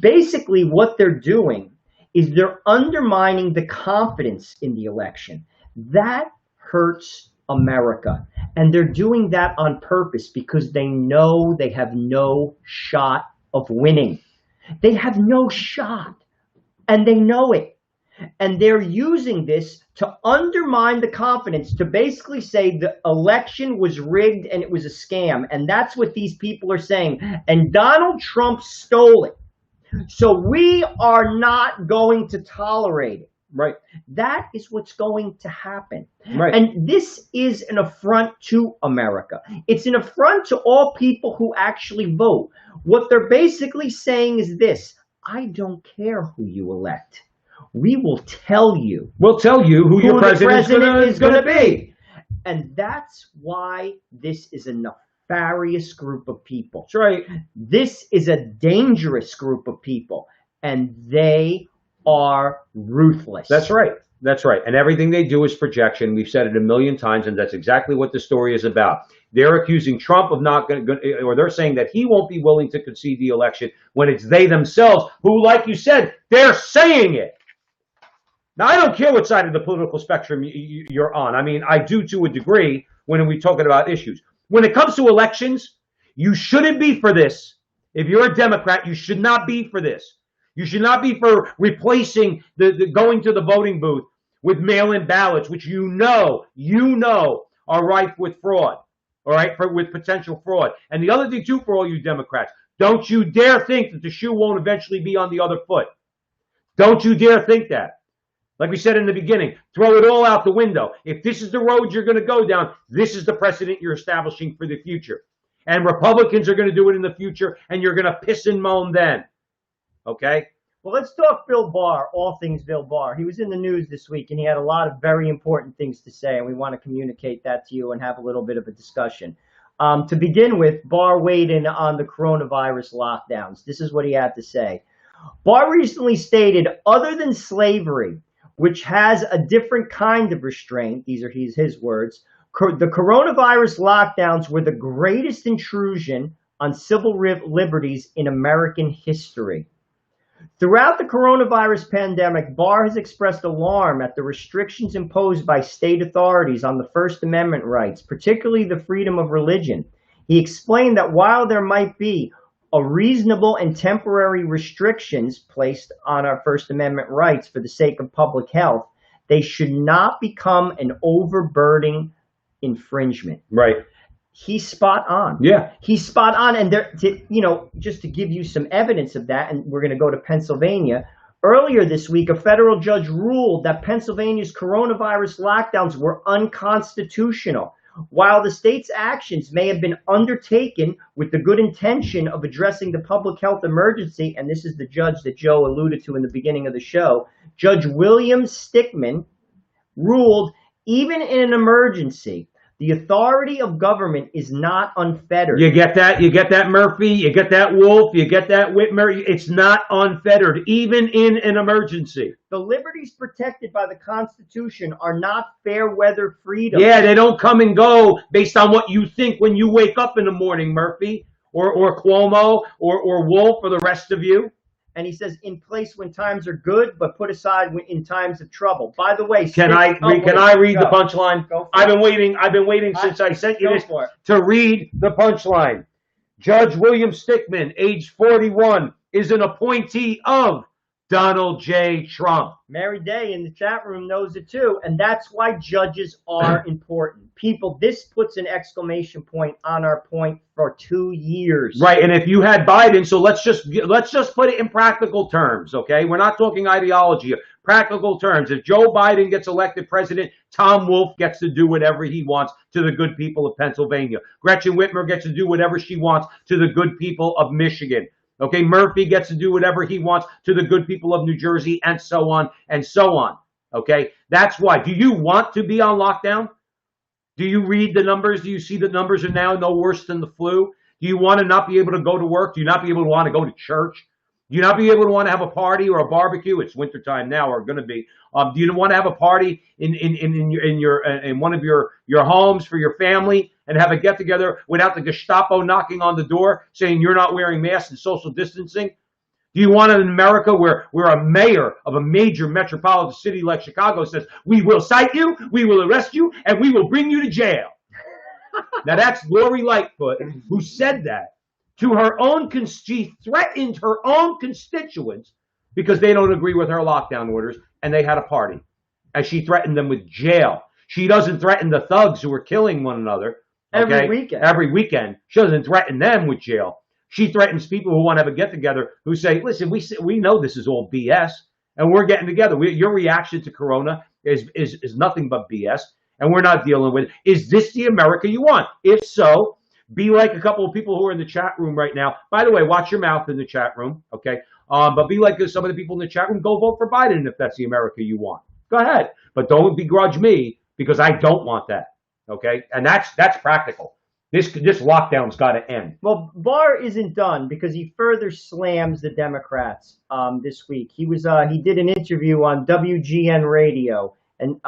S2: Basically, what they're doing is they're undermining the confidence in the election. That hurts America. And they're doing that on purpose because they know they have no shot of winning. They have no shot. And they know it. And they're using this to undermine the confidence, to basically say the election was rigged and it was a scam. And that's what these people are saying. And Donald Trump stole it. So we are not going to tolerate it.
S1: Right.
S2: That is what's going to happen.
S1: Right.
S2: And this is an affront to America. It's an affront to all people who actually vote. What they're basically saying is this: I don't care who you elect. We will tell you.
S1: We'll tell you who your president is going to be.
S2: And that's why this is a nefarious group of people.
S1: That's right.
S2: This is a dangerous group of people. And they are ruthless.
S1: That's right. That's right. And everything they do is projection. We've said it a million times, and that's exactly what the story is about. They're accusing Trump of not going to, or they're saying that he won't be willing to concede the election when it's they themselves who, like you said, they're saying it. Now, I don't care what side of the political spectrum you're on. I mean, I do to a degree when we're talking about issues. When it comes to elections, you shouldn't be for this. If you're a Democrat, you should not be for this. You should not be for replacing the going to the voting booth with mail-in ballots, which you know are rife with fraud, all right, with potential fraud. And the other thing, too, for all you Democrats, don't you dare think that the shoe won't eventually be on the other foot. Don't you dare think that. Like we said in the beginning, throw it all out the window. If this is the road you're going to go down, this is the precedent you're establishing for the future. And Republicans are going to do it in the future, and you're going to piss and moan then. Okay?
S2: Well, let's talk Bill Barr, all things Bill Barr. He was in the news this week, and he had a lot of very important things to say, and we want to communicate that to you and have a little bit of a discussion. To begin with, Barr weighed in on the coronavirus lockdowns. This is what he had to say. Barr recently stated, other than slavery, which has a different kind of restraint, these are his words, the coronavirus lockdowns were the greatest intrusion on civil liberties in American history. Throughout the coronavirus pandemic, Barr has expressed alarm at the restrictions imposed by state authorities on the First Amendment rights, particularly the freedom of religion. He explained that while there might be a reasonable and temporary restrictions placed on our First Amendment rights for the sake of public health, they should not become an overburdening infringement.
S1: Right.
S2: He's spot on.
S1: Yeah.
S2: He's spot on. And there, just to give you some evidence of that, and we're going to go to Pennsylvania. Earlier this week, a federal judge ruled that Pennsylvania's coronavirus lockdowns were unconstitutional. While the state's actions may have been undertaken with the good intention of addressing the public health emergency, and this is the judge that Joe alluded to in the beginning of the show, Judge William Stickman ruled, even in an emergency, the authority of government is not unfettered.
S1: You get that? You get that, Murphy? You get that, Wolf? You get that, Whitmer? It's not unfettered, even in an emergency.
S2: The liberties protected by the Constitution are not fair weather freedoms.
S1: Yeah, they don't come and go based on what you think when you wake up in the morning, Murphy, or Cuomo, or Wolf, or the rest of you.
S2: And he says, in place when times are good, but put aside in times of trouble. By the way,
S1: can I read the punchline? I've been waiting since I sent you this to read the punchline. Judge William Stickman, age 41, is an appointee of Donald J. Trump.
S2: Mary Day in the chat room knows it too, and that's why judges are important. People, this puts an exclamation point on our point for 2 years.
S1: Right, and if you had Biden, so let's just put it in practical terms, okay? We're not talking ideology here. Practical terms. If Joe Biden gets elected president, Tom Wolf gets to do whatever he wants to the good people of Pennsylvania. Gretchen Whitmer gets to do whatever she wants to the good people of Michigan. Okay, Murphy gets to do whatever he wants to the good people of New Jersey, and so on and so on. Okay, that's why. Do you want to be on lockdown? Do you read the numbers? Do you see the numbers are now no worse than the flu? Do you want to not be able to go to work? Do you not be able to want to go to church? Do you not be able to want to have a party or a barbecue? It's wintertime now, or going to be. Do you want to have a party in one of your homes for your family and have a get together without the Gestapo knocking on the door saying you're not wearing masks and social distancing? Do you want an America where a mayor of a major metropolitan city like Chicago says, we will cite you, we will arrest you, and we will bring you to jail? Now that's Lori Lightfoot, who said that to her own, she threatened her own constituents because they don't agree with her lockdown orders, and they had a party. And she threatened them with jail. She doesn't threaten the thugs who are killing one another. Okay? Every weekend. She doesn't threaten them with jail. She threatens people who want to have a get-together who say, listen, we know this is all BS, and we're getting together. Your reaction to Corona is nothing but BS, and we're not dealing with it. Is this the America you want? If so, be like a couple of people who are in the chat room right now. By the way, watch your mouth in the chat room, okay? But be like some of the people in the chat room. Go vote for Biden if that's the America you want. Go ahead. But don't begrudge me because I don't want that, okay? And that's practical. This lockdown's got to end.
S2: Well, Barr isn't done because he further slams the Democrats this week. He did an interview on WGN radio, and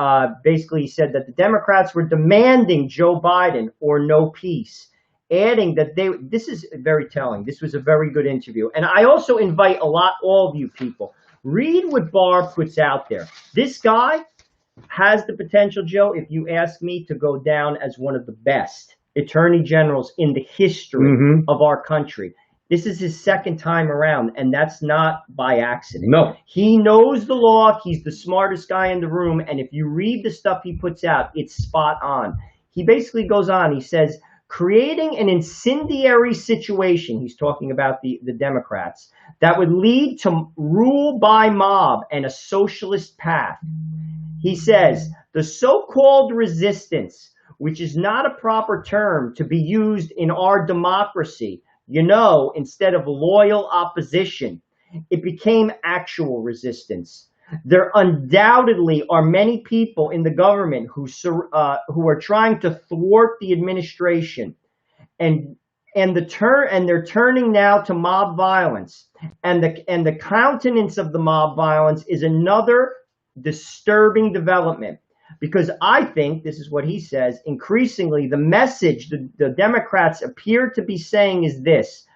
S2: basically he said that the Democrats were demanding Joe Biden or no peace, adding that this is very telling. This was a very good interview. And I also invite all of you people, read what Barr puts out there. This guy has the potential, Joe, if you ask me, to go down as one of the best attorney generals in the history of our country. This is his second time around, and that's not by accident.
S1: No.
S2: He knows the law. He's the smartest guy in the room, and if you read the stuff he puts out, it's spot on. He basically goes on, he says, creating an incendiary situation, he's talking about the Democrats, that would lead to rule by mob and a socialist path. He says, the so-called resistance, which is not a proper term to be used in our democracy, instead of loyal opposition, it became actual resistance. There undoubtedly are many people in the government who are trying to thwart the administration, and they're turning now to mob violence, and the countenance of the mob violence is another disturbing development. Because I think, this is what he says, increasingly the message the Democrats appear to be saying is this: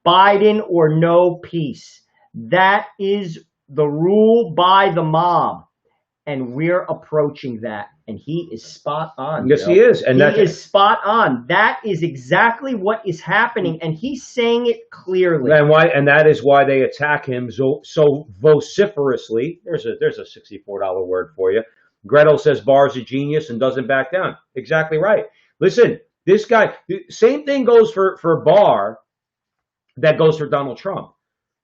S2: Biden or no peace. That is the rule by the mob. And we're approaching that. And he is spot on.
S1: Yes, Joe. He is. And
S2: he is spot on. That is exactly what is happening. And he's saying it clearly.
S1: And that is why they attack him so vociferously. There's a $64 word for you. Gretel says Barr's a genius and doesn't back down. Exactly right. Listen, this guy, same thing goes for Barr that goes for Donald Trump.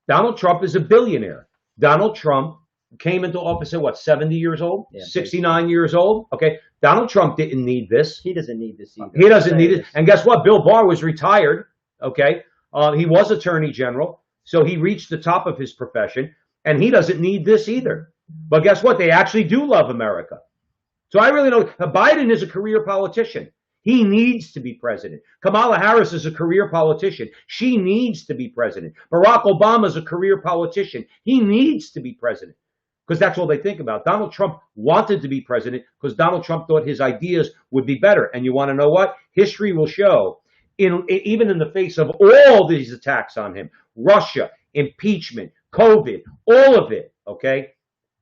S1: Donald Trump is a billionaire. Donald Trump came into office at what, 70 years old? Yeah, 69 years old? Okay. Donald Trump didn't need this.
S2: He doesn't need this either.
S1: He doesn't need it. And guess what? Bill Barr was retired. Okay. He was Attorney General. So he reached the top of his profession, and he doesn't need this either. But guess what? They actually do love America. So I really know Biden is a career politician. He needs to be president. Kamala Harris is a career politician. She needs to be president. Barack Obama is a career politician. He needs to be president because that's all they think about. Donald Trump wanted to be president because Donald Trump thought his ideas would be better. And you want to know what? History will show, even in the face of all these attacks on him, Russia, impeachment, COVID, all of it, okay,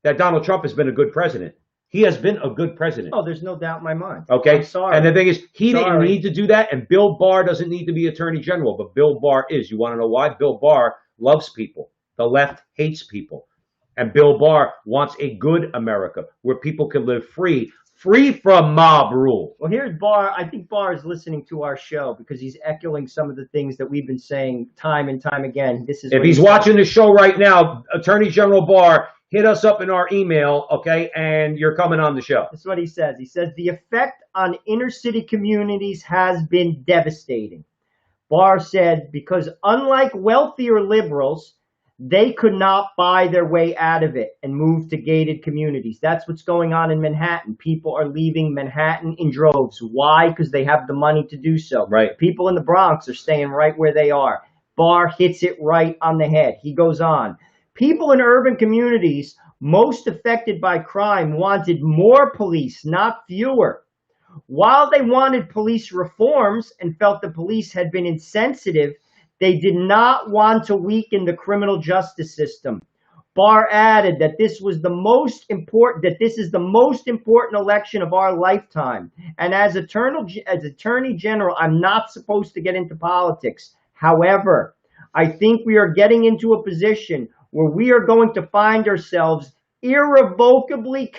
S1: that Donald Trump has been a good president. He has been a good president.
S2: Oh, there's no doubt in my mind.
S1: Okay.
S2: I'm sorry.
S1: And the thing is, he didn't need to do that, and Bill Barr doesn't need to be Attorney General, but Bill Barr is. You want to know why? Bill Barr loves people. The left hates people. And Bill Barr wants a good America where people can live free from mob rule.
S2: Well, here's Barr. I think Barr is listening to our show because he's echoing some of the things that we've been saying time and time again. This is
S1: if he's watching the show right now, Attorney General Barr, hit us up in our email, okay? And you're coming on the show.
S2: That's what he says. He says the effect on inner city communities has been devastating. Barr said because unlike wealthier liberals, they could not buy their way out of it and move to gated communities. That's what's going on in Manhattan. People are leaving Manhattan in droves. Why? Because they have the money to do so.
S1: Right.
S2: People in the Bronx are staying right where they are. Barr hits it right on the head. He goes on. People in urban communities most affected by crime wanted more police, not fewer. While they wanted police reforms and felt the police had been insensitive, they did not want to weaken the criminal justice system. Barr added that this is the most important election of our lifetime. And as Attorney General, I'm not supposed to get into politics. However, I think we are getting into a position where we are going to find ourselves irrevocably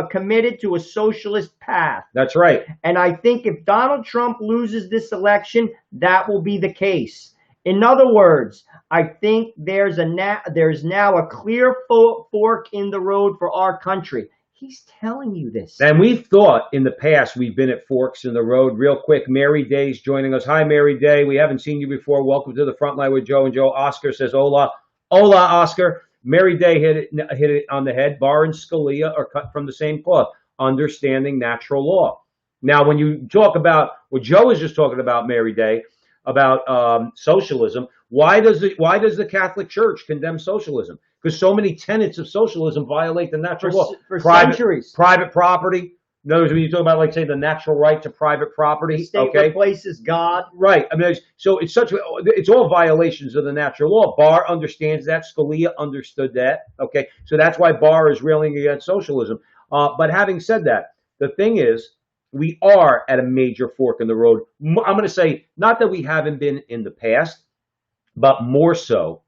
S2: committed to a socialist path.
S1: That's right.
S2: And I think if Donald Trump loses this election, that will be the case. In other words, I think there's now a clear fork in the road for our country. He's telling you this.
S1: And we've thought in the past we've been at forks in the road. Real quick, Mary Day's joining us. Hi, Mary Day. We haven't seen you before. Welcome to the Frontline with Joe and Joe. Oscar says, hola. Hola, Oscar. Mary Day hit it on the head. Barr and Scalia are cut from the same cloth, understanding natural law. Now, when you talk about what Joe was just talking about, Mary Day, about socialism, why does the Catholic Church condemn socialism? Because so many tenets of socialism violate the natural law.
S2: For centuries.
S1: Private property. In other words, when you talk about, like, say, the natural right to private property,
S2: the state replaces God.
S1: Right. I mean, so it's all violations of the natural law. Barr understands that. Scalia understood that. Okay. So that's why Barr is railing against socialism. But having said that, the thing is, we are at a major fork in the road. I'm going to say, not that we haven't been in the past, but more so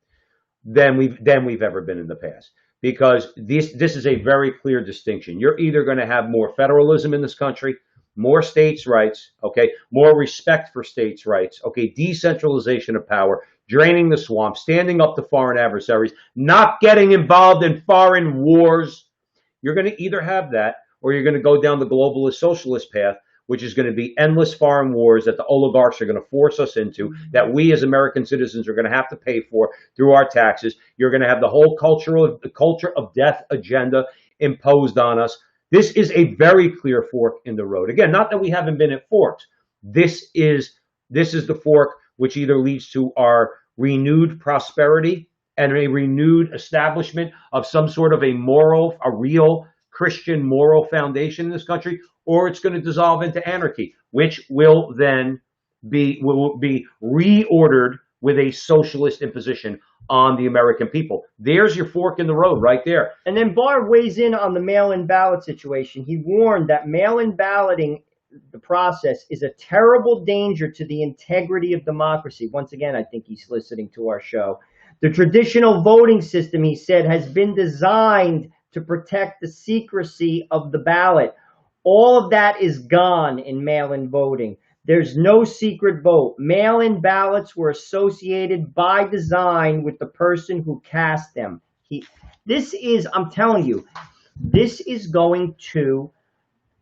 S1: than we've ever been in the past. Because this is a very clear distinction. You're either going to have more federalism in this country, more states' rights, okay, more respect for states' rights, okay, decentralization of power, draining the swamp, standing up to foreign adversaries, not getting involved in foreign wars. You're going to either have that, or you're going to go down the globalist socialist path, which is going to be endless foreign wars that the oligarchs are going to force us into, that we as American citizens are going to have to pay for through our taxes. You're going to have the whole culture of death agenda imposed on us. This is a very clear fork in the road. Again, not that we haven't been at forks. This is the fork which either leads to our renewed prosperity and a renewed establishment of some sort of a real Christian moral foundation in this country, or it's going to dissolve into anarchy, which will then be reordered with a socialist imposition on the American people. There's your fork in the road right there.
S2: And then Barr weighs in on the mail-in ballot situation. He warned that mail-in balloting, the process, is a terrible danger to the integrity of democracy. Once again, I think he's listening to our show. The traditional voting system, he said, has been designed to protect the secrecy of the ballot. All of that is gone in mail-in voting. There's no secret vote. Mail-in ballots were associated by design with the person who cast them. I'm telling you, this is going to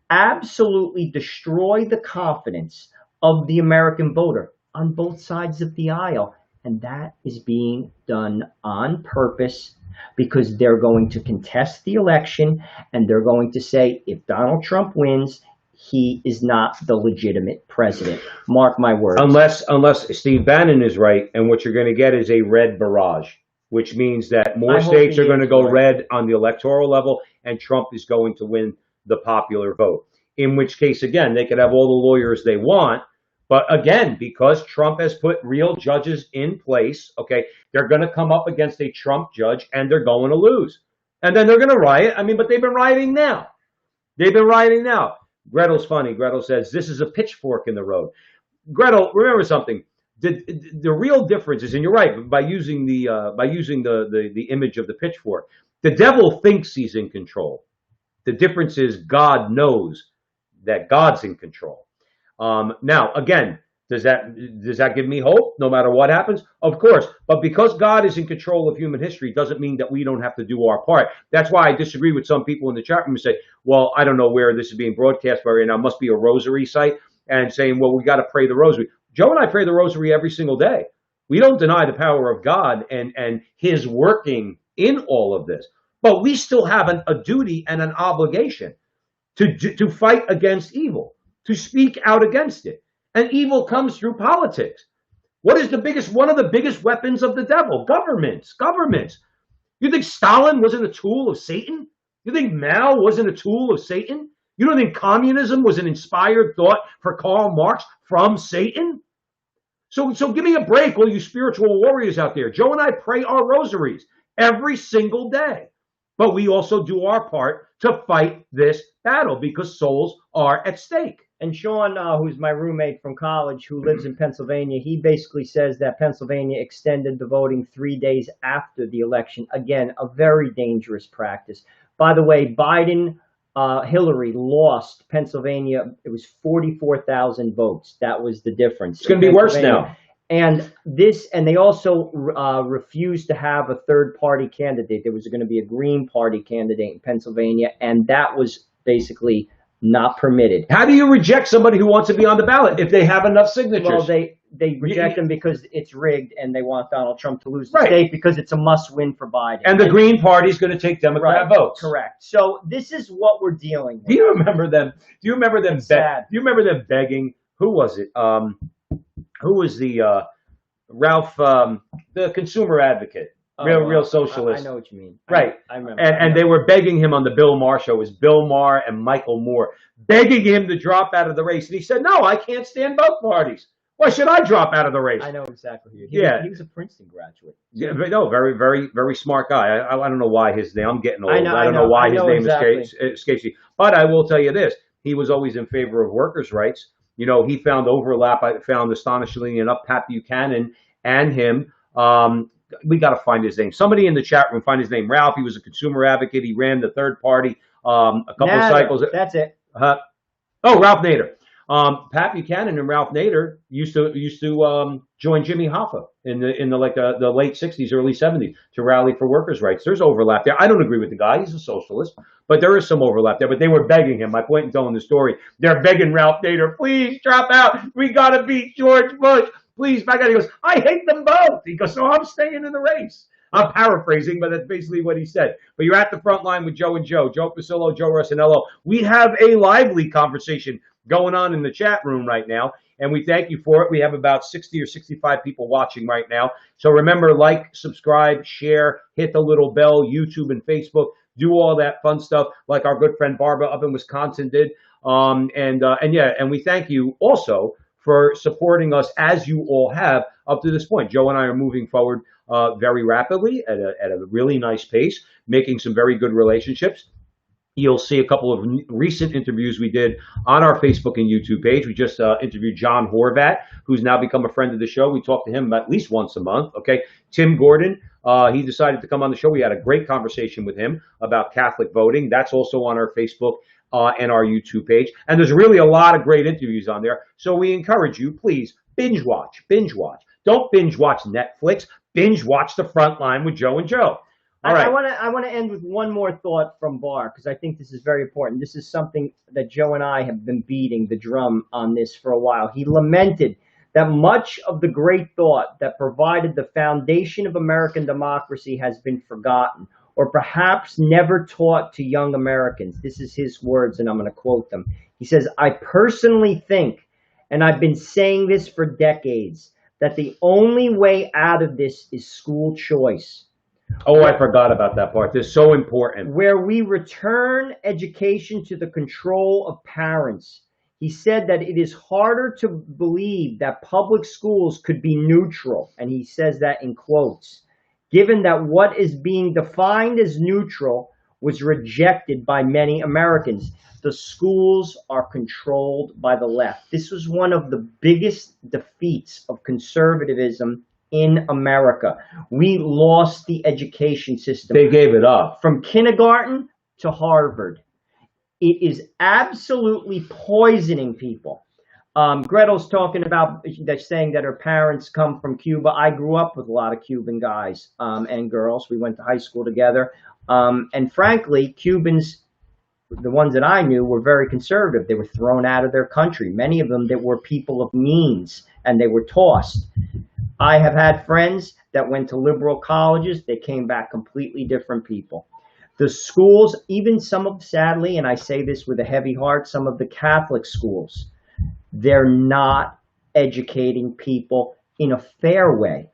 S2: absolutely destroy the confidence of the American voter on both sides of the aisle. And that is being done on purpose, because they're going to contest the election and they're going to say, if Donald Trump wins, he is not the legitimate president. Mark my words.
S1: Unless Steve Bannon is right, and what you're going to get is a red barrage, which means that more states are going to go red on the electoral level, and Trump is going to win the popular vote. In which case, again, they could have all the lawyers they want. But again, because Trump has put real judges in place, okay, they're going to come up against a Trump judge and they're going to lose. And then they're going to riot. I mean, but they've been rioting now. Gretel's funny. Gretel says, this is a pitchfork in the road. Gretel, remember something. The real difference is, and you're right, by using the image of the pitchfork, The devil thinks he's in control. The difference is God knows that God's in control. Now, again, does that give me hope no matter what happens? Of course. But because God is in control of human history doesn't mean that we don't have to do our part. That's why I disagree with some people in the chat room who say, well, I don't know where this is being broadcast right now. It must be a rosary site, and saying, well, we got to pray the rosary. Joe and I pray the rosary every single day. We don't deny the power of God and his working in all of this. But we still have a duty and an obligation to fight against evil, to speak out against it. And evil comes through politics. What is one of the biggest weapons of the devil? Governments. You think Stalin wasn't a tool of Satan? You think Mao wasn't a tool of Satan? You don't think communism was an inspired thought for Karl Marx from Satan? So give me a break, all you spiritual warriors out there. Joe and I pray our rosaries every single day. But we also do our part to fight this battle because souls are at stake.
S2: And Sean, who's my roommate from college, who lives in Pennsylvania, he basically says that Pennsylvania extended the voting 3 days after the election. Again, a very dangerous practice. By the way, Biden, Hillary lost Pennsylvania. It was 44,000 votes. That was the difference.
S1: It's going to be worse now.
S2: And they also refused to have a third party candidate. There was going to be a Green Party candidate in Pennsylvania, and that was basically not permitted.
S1: How do you reject somebody who wants to be on the ballot if they have enough signatures?
S2: Well, they reject them because it's rigged and they want Donald Trump to lose the state because it's a must win for Biden.
S1: And the Green Party is going to take Democrat votes.
S2: Correct. So this is what we're dealing with.
S1: Do you remember them? Do you remember them begging? Who was it? Who was the Ralph, the consumer advocate? Real socialist.
S2: I know what you mean.
S1: Right.
S2: I remember.
S1: And they were begging him on the Bill Maher show. It was Bill Maher and Michael Moore begging him to drop out of the race. And he said, no, I can't stand both parties. Why should I drop out of the race?
S2: I know exactly who
S1: he
S2: was a Princeton graduate.
S1: Yeah, but no, very, very, very smart guy. I don't know why his name, I'm getting old. I don't know why his name escapes me. But I will tell you this. He was always in favor of workers' rights. You know, he found overlap. I found astonishingly enough, Pat Buchanan and him. We got to find his name. Somebody in the chat room find his name. Ralph. He was a consumer advocate. He ran the third party a couple of cycles.
S2: That's it.
S1: Ralph Nader. Pat Buchanan and Ralph Nader used to join Jimmy Hoffa in the late 60s, early 70s to rally for workers' rights. There's overlap there. I don't agree with the guy. He's a socialist, but there is some overlap there. But they were begging him. My point in telling the story, they're begging Ralph Nader, please drop out. We got to beat George Bush. Please back out. He goes, I hate them both. He goes, so I'm staying in the race. I'm paraphrasing, but that's basically what he said. But you're at the front line with Joe and Joe Pasillo, Joe Rossinello. We have a lively conversation going on in the chat room right now, and we thank you for it. We have about 60 or 65 people watching right now. So remember, like, subscribe, share, hit the little bell, YouTube and Facebook. Do all that fun stuff like our good friend Barbara up in Wisconsin did. And we thank you also for supporting us as you all have up to this point. Joe and I are moving forward very rapidly at a really nice pace, making some very good relationships. You'll see a couple of recent interviews we did on our Facebook and YouTube page. We just interviewed John Horvat, who's now become a friend of the show. We talk to him at least once a month. Okay, Tim Gordon, he decided to come on the show. We had a great conversation with him about Catholic voting. That's also on our Facebook and our YouTube page. And there's really a lot of great interviews on there. So we encourage you, please, binge watch. Don't binge watch Netflix. Binge watch The Frontline with Joe and Joe. All right.
S2: I want to end with one more thought from Barr, because I think this is very important. This is something that Joe and I have been beating the drum on this for a while. He lamented that much of the great thought that provided the foundation of American democracy has been forgotten, or perhaps never taught to young Americans. This is his words, and I'm going to quote them. He says, I personally think, and I've been saying this for decades, that the only way out of this is school choice.
S1: Oh, I forgot about that part. This is so important.
S2: Where we return education to the control of parents. He said that it is harder to believe that public schools could be neutral, and he says that in quotes, given that what is being defined as neutral was rejected by many Americans. The schools are controlled by the left. This was one of the biggest defeats of conservatism in America. We lost the education system.
S1: They gave it up.
S2: From kindergarten to Harvard. It is absolutely poisoning people. Gretel's talking about, they're saying that her parents come from Cuba. I grew up with a lot of Cuban guys and girls. We went to high school together. And frankly, Cubans, the ones that I knew, were very conservative. They were thrown out of their country. Many of them that were people of means, and they were tossed. I have had friends that went to liberal colleges. They came back completely different people. The schools, even some of, sadly, and I say this with a heavy heart, some of the Catholic schools, they're not educating people in a fair way.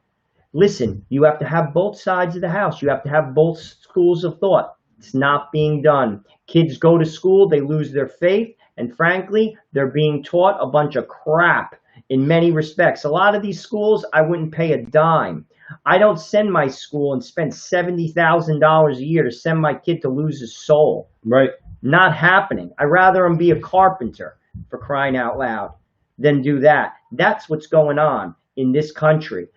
S2: Listen, you have to have both sides of the house. You have to have both schools of thought. It's not being done. Kids go to school, they lose their faith, and frankly, they're being taught a bunch of crap in many respects. A lot of these schools, I wouldn't pay a dime. I don't send my school and spend $70,000 a year to send my kid to lose his soul.
S1: Right.
S2: Not happening. I'd rather him be a carpenter, for crying out loud, than do that. That's what's going on in this country.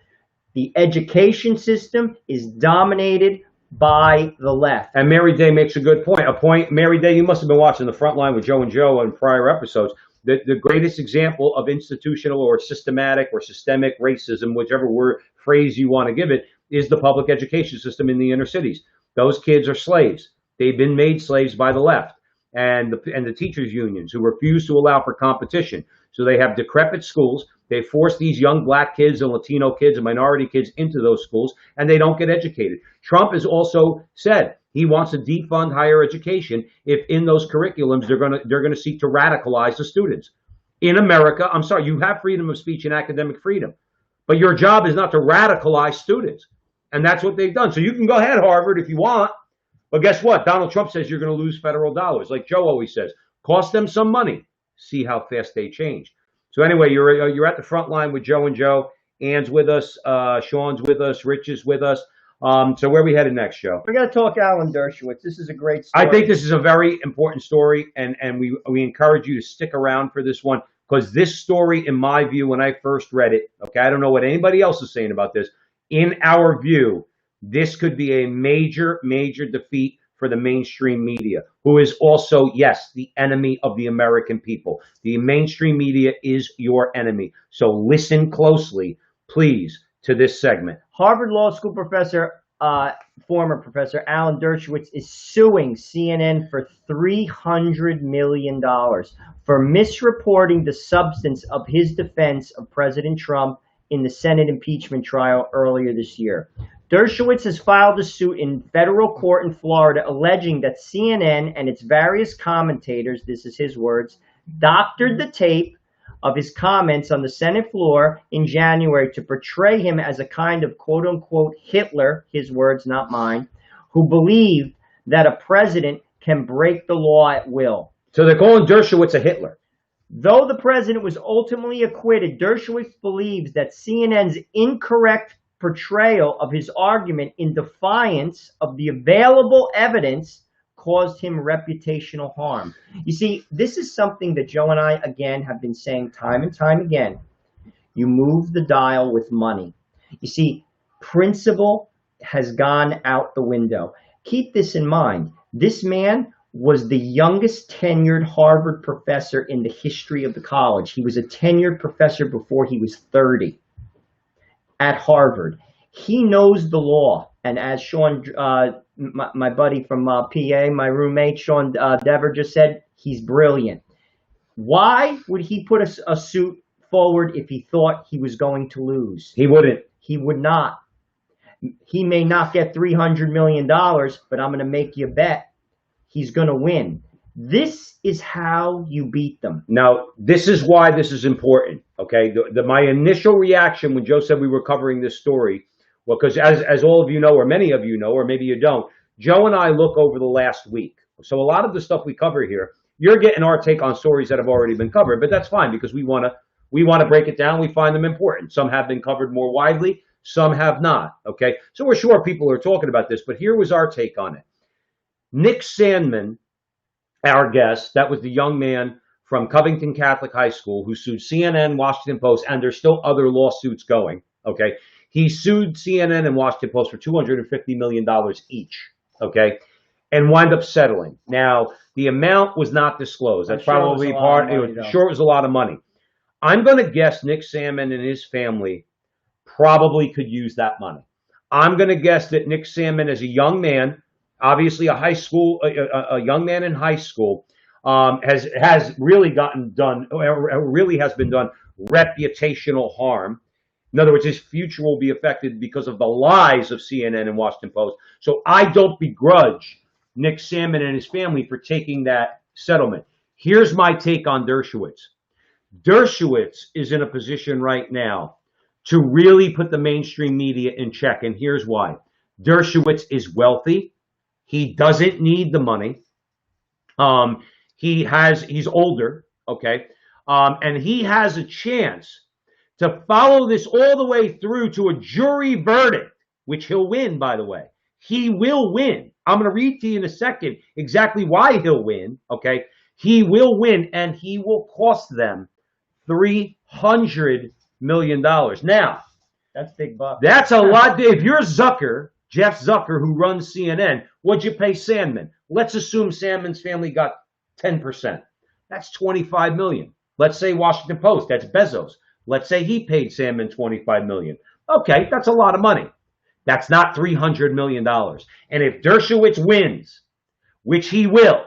S2: The education system is dominated by the left.
S1: And Mary Day makes a good point. Mary Day, you must have been watching the Frontline with Joe and Joe in prior episodes. The greatest example of institutional or systematic or systemic racism, whichever phrase you want to give it, is the public education system in the inner cities. Those kids are slaves. They've been made slaves by the left and the teachers' unions, who refuse to allow for competition. So they have decrepit schools. They force these young black kids and Latino kids and minority kids into those schools, and they don't get educated. Trump has also said he wants to defund higher education if in those curriculums they're gonna seek to radicalize the students. In America, I'm sorry, you have freedom of speech and academic freedom, but your job is not to radicalize students. And that's what they've done. So you can go ahead, Harvard, if you want, but guess what? Donald Trump says you're going to lose federal dollars. Like Joe always says, cost them some money. See how fast they change. So anyway, you're at the front line with Joe and Joe. Ann's with us. Sean's with us. Rich is with us. So where are we headed next, Joe?
S2: We're going to talk Alan Dershowitz. This is a great story.
S1: I think this is a very important story, and we encourage you to stick around for this one, because this story, in my view, when I first read it, okay, I don't know what anybody else is saying about this. In our view, this could be a major, major defeat for the mainstream media, who is also, yes, the enemy of the American people. The mainstream media is your enemy. So listen closely, please, to this segment.
S2: Harvard Law School professor, former professor Alan Dershowitz is suing CNN for $300 million for misreporting the substance of his defense of President Trump in the Senate impeachment trial earlier this year. Dershowitz has filed a suit in federal court in Florida alleging that CNN and its various commentators, this is his words, doctored the tape of his comments on the Senate floor in January to portray him as a kind of quote-unquote Hitler, his words, not mine, who believed that a president can break the law at will.
S1: So they're calling Dershowitz a Hitler.
S2: Though the president was ultimately acquitted, Dershowitz believes that CNN's incorrect portrayal of his argument in defiance of the available evidence caused him reputational harm. You see, this is something that Joe and I, again, have been saying time and time again. You move the dial with money. You see, principle has gone out the window. Keep this in mind. This man was the youngest tenured Harvard professor in the history of the college. He was a tenured professor before he was 30 at Harvard. He knows the law. And as Sean, my buddy from PA, my roommate, Sean Dever just said, he's brilliant. Why would he put a suit forward if he thought he was going to lose?
S1: He wouldn't.
S2: He would not. He may not get $300 million, but I'm going to make you a bet he's going to win. This is how you beat them.
S1: Now, this is why this is important, okay? My initial reaction when Joe said we were covering this story, well, because as all of you know, or many of you know, or maybe you don't, Joe and I look over the last week. So a lot of the stuff we cover here, you're getting our take on stories that have already been covered, but that's fine because we want to break it down. We find them important. Some have been covered more widely, some have not, okay? So we're sure people are talking about this, but here was our take on it. Nick Sandman, our guest, that was the young man from Covington Catholic High School who sued CNN, Washington Post, and there's still other lawsuits going, okay? He sued CNN and Washington Post for $250 million each, okay, and wind up settling. Now, the amount was not disclosed. That's probably part. Sure, it was a lot of money. I'm going to guess Nick Salmon and his family probably could use that money. I'm going to guess that Nick Salmon, as a young man, obviously a young man in high school, has really gotten done, really has been done reputational harm. In other words, his future will be affected because of the lies of CNN and Washington Post. So I don't begrudge Nick Salmon and his family for taking that settlement. Here's my take on Dershowitz. Dershowitz is in a position right now to really put the mainstream media in check, and here's why. Dershowitz is wealthy. He doesn't need the money. He's older, okay, and he has a chance to follow this all the way through to a jury verdict, which he'll win, by the way. He will win. I'm going to read to you in a second exactly why he'll win, okay? He will win, and he will cost them $300 million. Now,
S2: that's big bucks.
S1: That's a lot. If you're Zucker, Jeff Zucker, who runs CNN, what'd you pay Salmon? Let's assume Salmon's family got 10%. That's $25 million. Let's say Washington Post, that's Bezos. Let's say he paid Salmon $25 million. Okay, that's a lot of money. That's not $300 million. And if Dershowitz wins, which he will,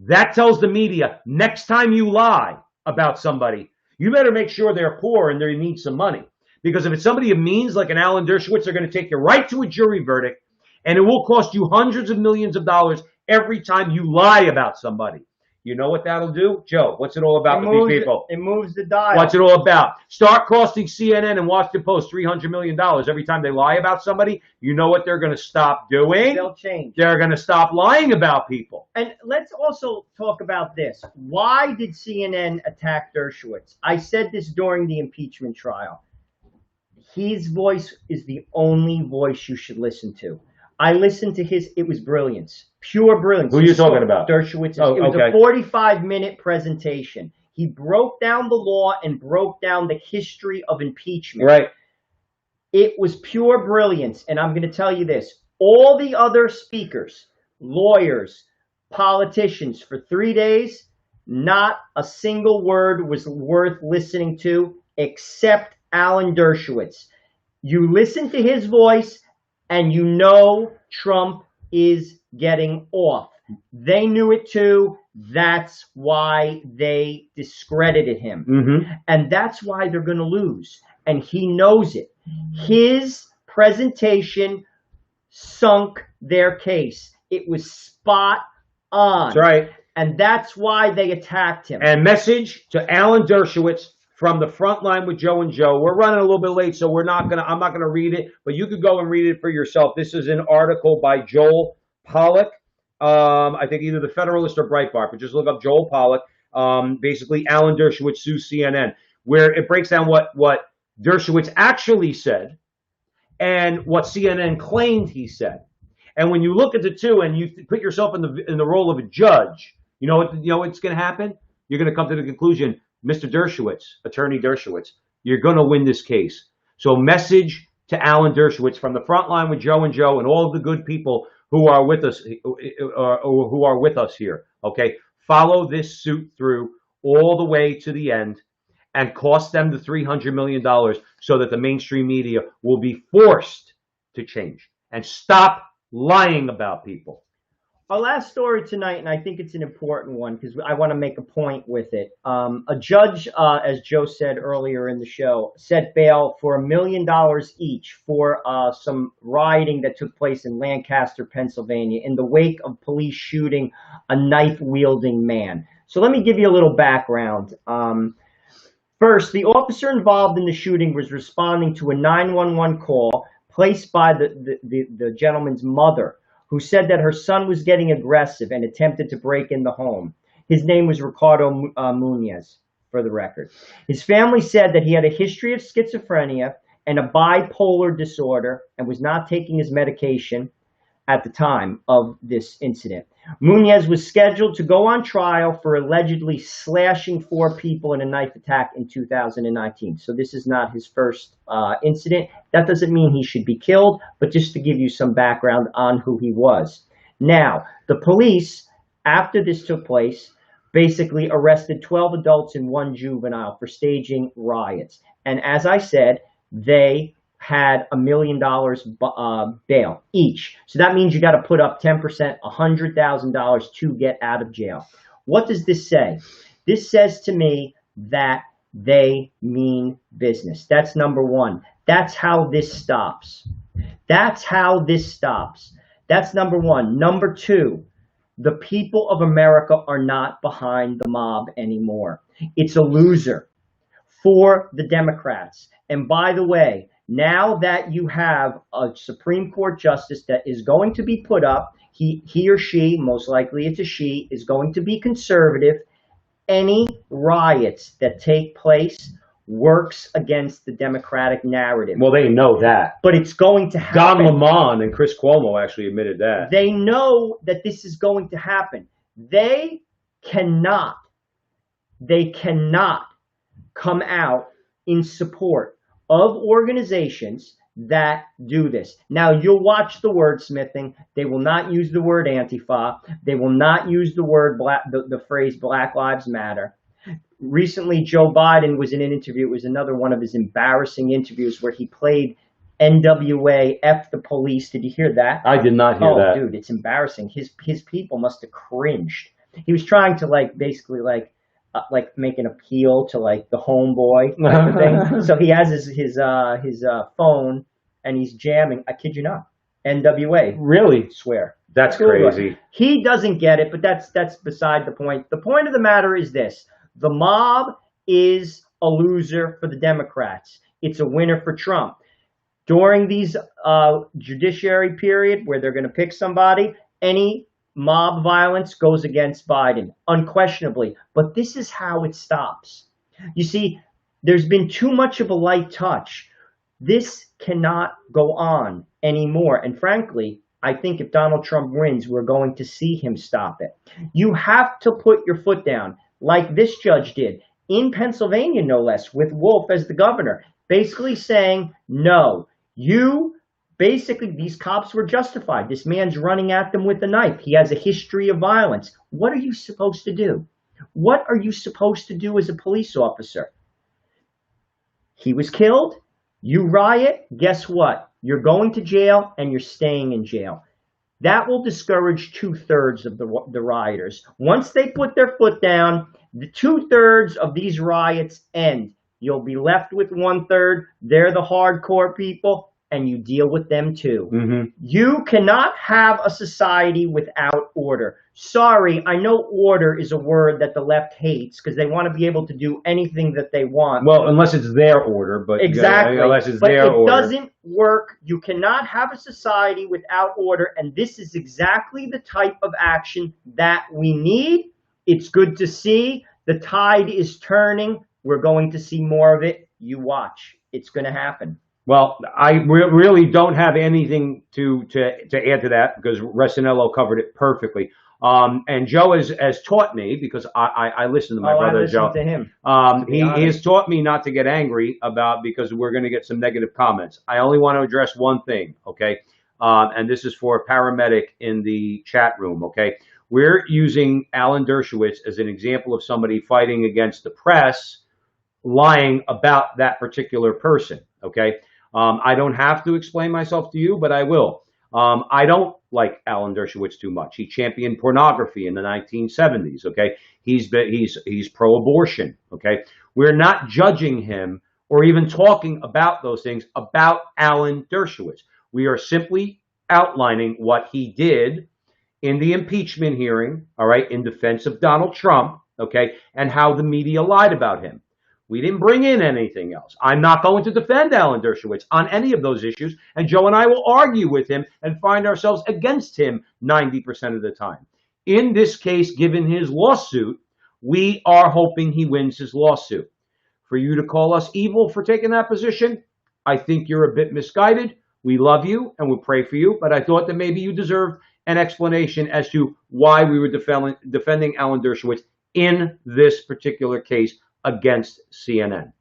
S1: that tells the media, next time you lie about somebody, you better make sure they're poor and they need some money. Because if it's somebody of means, like an Alan Dershowitz, they're going to take you right to a jury verdict, and it will cost you hundreds of millions of dollars every time you lie about somebody. You know what that'll do? Joe, what's it all about with these people?
S2: It moves the dial.
S1: What's it all about? Start costing CNN and Washington Post $300 million every time they lie about somebody. You know what they're going to stop doing?
S2: They'll change.
S1: They're going to stop lying about people.
S2: And let's also talk about this. Why did CNN attack Dershowitz? I said this during the impeachment trial. His voice is the only voice you should listen to. I listened to his, it was brilliance. Pure brilliance.
S1: Who are you talking about?
S2: Dershowitz. It was a 45-minute presentation. He broke down the law and broke down the history of impeachment.
S1: Right.
S2: It was pure brilliance. And I'm going to tell you this. All the other speakers, lawyers, politicians for 3 days, not a single word was worth listening to except Alan Dershowitz. You listen to his voice and you know Trump is getting off. They knew it too. That's why they discredited him. Mm-hmm. And that's why they're going to lose. And he knows it. His presentation sunk their case. It was spot on.
S1: That's right.
S2: And that's why they attacked him.
S1: And message to Alan Dershowitz from the Frontline with Joe and Joe. We're running a little bit late, so I'm not gonna read it, but you could go and read it for yourself. This is an article by Joel Pollack. I think either the Federalist or Breitbart, but just look up Joel Pollack. Basically, Alan Dershowitz sues CNN, where it breaks down what Dershowitz actually said and what CNN claimed he said. And when you look at the two and you put yourself in the role of a judge, you know what's going to happen? You're going to come to the conclusion, Mr. Dershowitz, Attorney Dershowitz, you're going to win this case. So message to Alan Dershowitz from the Frontline with Joe and Joe and all of the good people who are with us here. Okay, follow this suit through all the way to the end and cost them the $300 million so that the mainstream media will be forced to change and stop lying about people.
S2: Our last story tonight, and I think it's an important one because I want to make a point with it. A judge, as Joe said earlier in the show, set bail for $1 million each for some rioting that took place in Lancaster, Pennsylvania, in the wake of police shooting a knife-wielding man. So let me give you a little background. First, the officer involved in the shooting was responding to a 911 call placed by the gentleman's mother, who said that her son was getting aggressive and attempted to break in the home. His name was Ricardo Munoz, for the record. His family said that he had a history of schizophrenia and a bipolar disorder and was not taking his medication at the time of this incident. Munez was scheduled to go on trial for allegedly slashing 4 people in a knife attack in 2019. So this is not his first incident. That doesn't mean he should be killed, but just to give you some background on who he was. Now, the police, after this took place, basically arrested 12 adults and 1 juvenile for staging riots. And as I said, they had $1 million bail each. So that means you got to put up 10%, $100,000 to get out of jail. What does this say? This says to me that they mean business. That's number one. That's how this stops. That's how this stops. That's number one. Number two, the people of America are not behind the mob anymore. It's a loser for the Democrats. And by the way, now that you have a Supreme Court justice that is going to be put up, he or she, most likely it's a she, is going to be conservative. Any riots that take place works against the Democratic narrative.
S1: Well, they know that.
S2: But it's going to happen.
S1: Don Lemon and Chris Cuomo actually admitted that.
S2: They know that this is going to happen. They cannot come out in support of organizations that do this. Now, you'll watch the wordsmithing. They will not use the word Antifa. They will not use the phrase Black Lives Matter. Recently, Joe Biden was in an interview. It was another one of his embarrassing interviews where he played NWA, F the police. Did you hear that?
S1: I did not hear that.
S2: Oh, dude, it's embarrassing. His people must have cringed. He was trying to basically make an appeal to the homeboy type of thing. So he has his phone and he's jamming. I kid you not, NWA.
S1: Really?
S2: Swear.
S1: That's crazy.
S2: He doesn't get it, but that's beside the point. The point of the matter is this: the mob is a loser for the Democrats. It's a winner for Trump. During these judiciary period where they're going to pick somebody, any mob violence goes against Biden, unquestionably. But this is how it stops. You see, there's been too much of a light touch. This cannot go on anymore. And frankly, I think if Donald Trump wins, we're going to see him stop it. You have to put your foot down, like this judge did in Pennsylvania, no less, with Wolf as the governor, basically saying, no, basically, these cops were justified. This man's running at them with a knife. He has a history of violence. What are you supposed to do? What are you supposed to do as a police officer? He was killed. You riot. Guess what? You're going to jail and you're staying in jail. That will discourage 2/3 of the rioters. Once they put their foot down, the 2/3 of these riots end. You'll be left with 1/3. They're the hardcore people. And you deal with them too.
S1: Mm-hmm.
S2: You cannot have a society without order. Sorry, I know order is a word that the left hates because they want to be able to do anything that they want.
S1: Well, unless it's their order, but
S2: exactly.
S1: Unless it's
S2: but
S1: their
S2: it
S1: order.
S2: doesn't work. You cannot have a society without order, and this is exactly the type of action that we need. It's good to see. The tide is turning. We're going to see more of it. You watch. It's going to happen.
S1: Well, I really don't have anything to add to that because Resinello covered it perfectly. And Joe has taught me, because I listen to my brother Joe.
S2: To him.
S1: He has taught me not to get angry because we're going to get some negative comments. I only want to address one thing, okay? And this is for a paramedic in the chat room, okay? We're using Alan Dershowitz as an example of somebody fighting against the press, lying about that particular person, okay? I don't have to explain myself to you, but I will. I don't like Alan Dershowitz too much. He championed pornography in the 1970s, okay? He's pro-abortion, okay? We're not judging him or even talking about those things about Alan Dershowitz. We are simply outlining what he did in the impeachment hearing, all right, in defense of Donald Trump, okay, and how the media lied about him. We didn't bring in anything else. I'm not going to defend Alan Dershowitz on any of those issues, and Joe and I will argue with him and find ourselves against him 90% of the time. In this case, given his lawsuit, we are hoping he wins his lawsuit. For you to call us evil for taking that position, I think you're a bit misguided, We love you and we'll pray for you, but I thought that maybe you deserved an explanation as to why we were defending Alan Dershowitz in this particular case against CNN.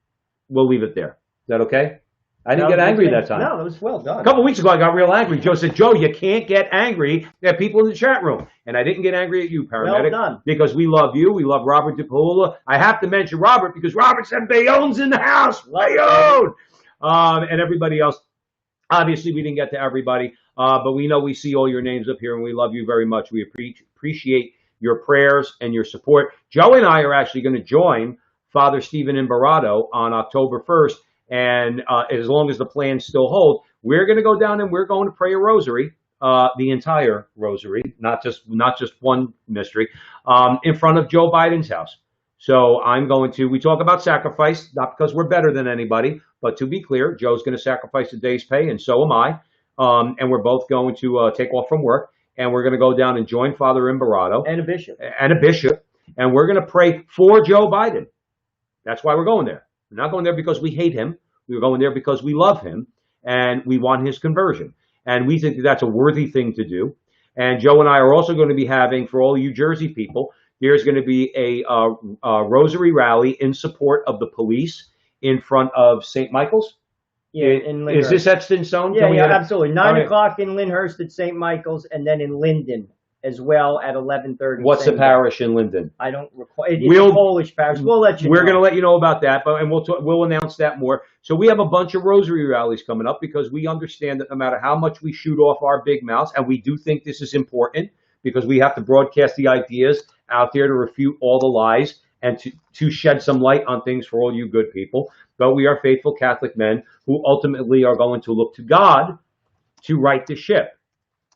S1: We'll leave it there. Is that okay? I didn't get angry that time.
S2: No, it was well done.
S1: A couple weeks ago, I got real angry. Joe said, Joe, you can't get angry at people in the chat room. And I didn't get angry at you, paramedic.
S2: Well done.
S1: Because we love you. We love Robert DiPaola. I have to mention Robert because Robert said Bayonne's in the house. Bayonne! And everybody else. Obviously, we didn't get to everybody. But we know we see all your names up here, and we love you very much. We appreciate your prayers and your support. Joe and I are actually going to join Father Stephen Imbarato on October 1st. And as long as the plans still hold, we're going to go down and we're going to pray a rosary, the entire rosary, not just one mystery, in front of Joe Biden's house. So we talk about sacrifice, not because we're better than anybody, but to be clear, Joe's going to sacrifice a day's pay, and so am I. And we're both going to take off from work, and we're going to go down and join Father Imbarato.
S2: And a bishop.
S1: And we're going to pray for Joe Biden. That's why we're going there. We're not going there because we hate him. We're going there because we love him and we want his conversion. And we think that that's a worthy thing to do. And Joe and I are also going to be having, for all you Jersey people, there's going to be a rosary rally in support of the police in front of St. Michael's.
S2: Yeah, in Lyndhurst.
S1: Is this etched in stone?
S2: Yeah, absolutely. 9 o'clock in Lyndhurst at St. Michael's, and then in Linden as well at 11:30.
S1: What's the parish in Linden?
S2: I don't recall. It's a Polish parish. We'll let you know.
S1: We're going to let you know about that, and we'll announce that more. So we have a bunch of rosary rallies coming up because we understand that no matter how much we shoot off our big mouths, and we do think this is important because we have to broadcast the ideas out there to refute all the lies and to shed some light on things for all you good people. But we are faithful Catholic men who ultimately are going to look to God to right the ship.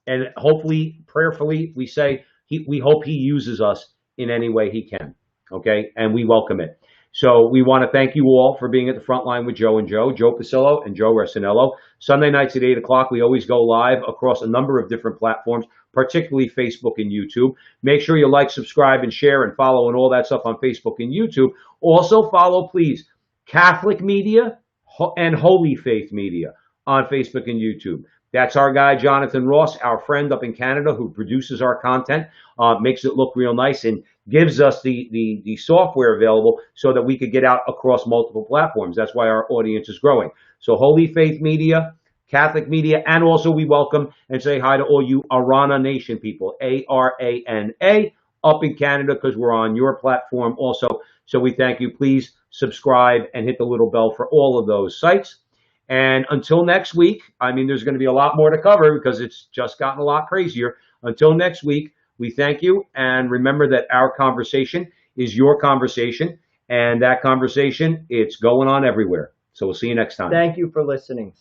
S1: And hopefully, prayerfully, we say, we hope he uses us in any way he can, okay? And we welcome it. So we want to thank you all for being at the front line with Joe and Joe Pasillo and Joe Resinello. Sunday nights at 8 o'clock, we always go live across a number of different platforms, particularly Facebook and YouTube. Make sure you like, subscribe, and share and follow and all that stuff on Facebook and YouTube. Also follow, please, Catholic Media and Holy Faith Media on Facebook and YouTube. That's our guy, Jonathan Ross, our friend up in Canada who produces our content, makes it look real nice and gives us the software available so that we could get out across multiple platforms. That's why our audience is growing. So Holy Faith Media, Catholic Media, and also we welcome and say hi to all you Arana Nation people, A-R-A-N-A, up in Canada because we're on your platform also. So we thank you. Please subscribe and hit the little bell for all of those sites. And until next week, I mean, there's going to be a lot more to cover because it's just gotten a lot crazier. Until next week, we thank you. And remember that our conversation is your conversation. And that conversation, it's going on everywhere. So we'll see you next time.
S2: Thank you for listening.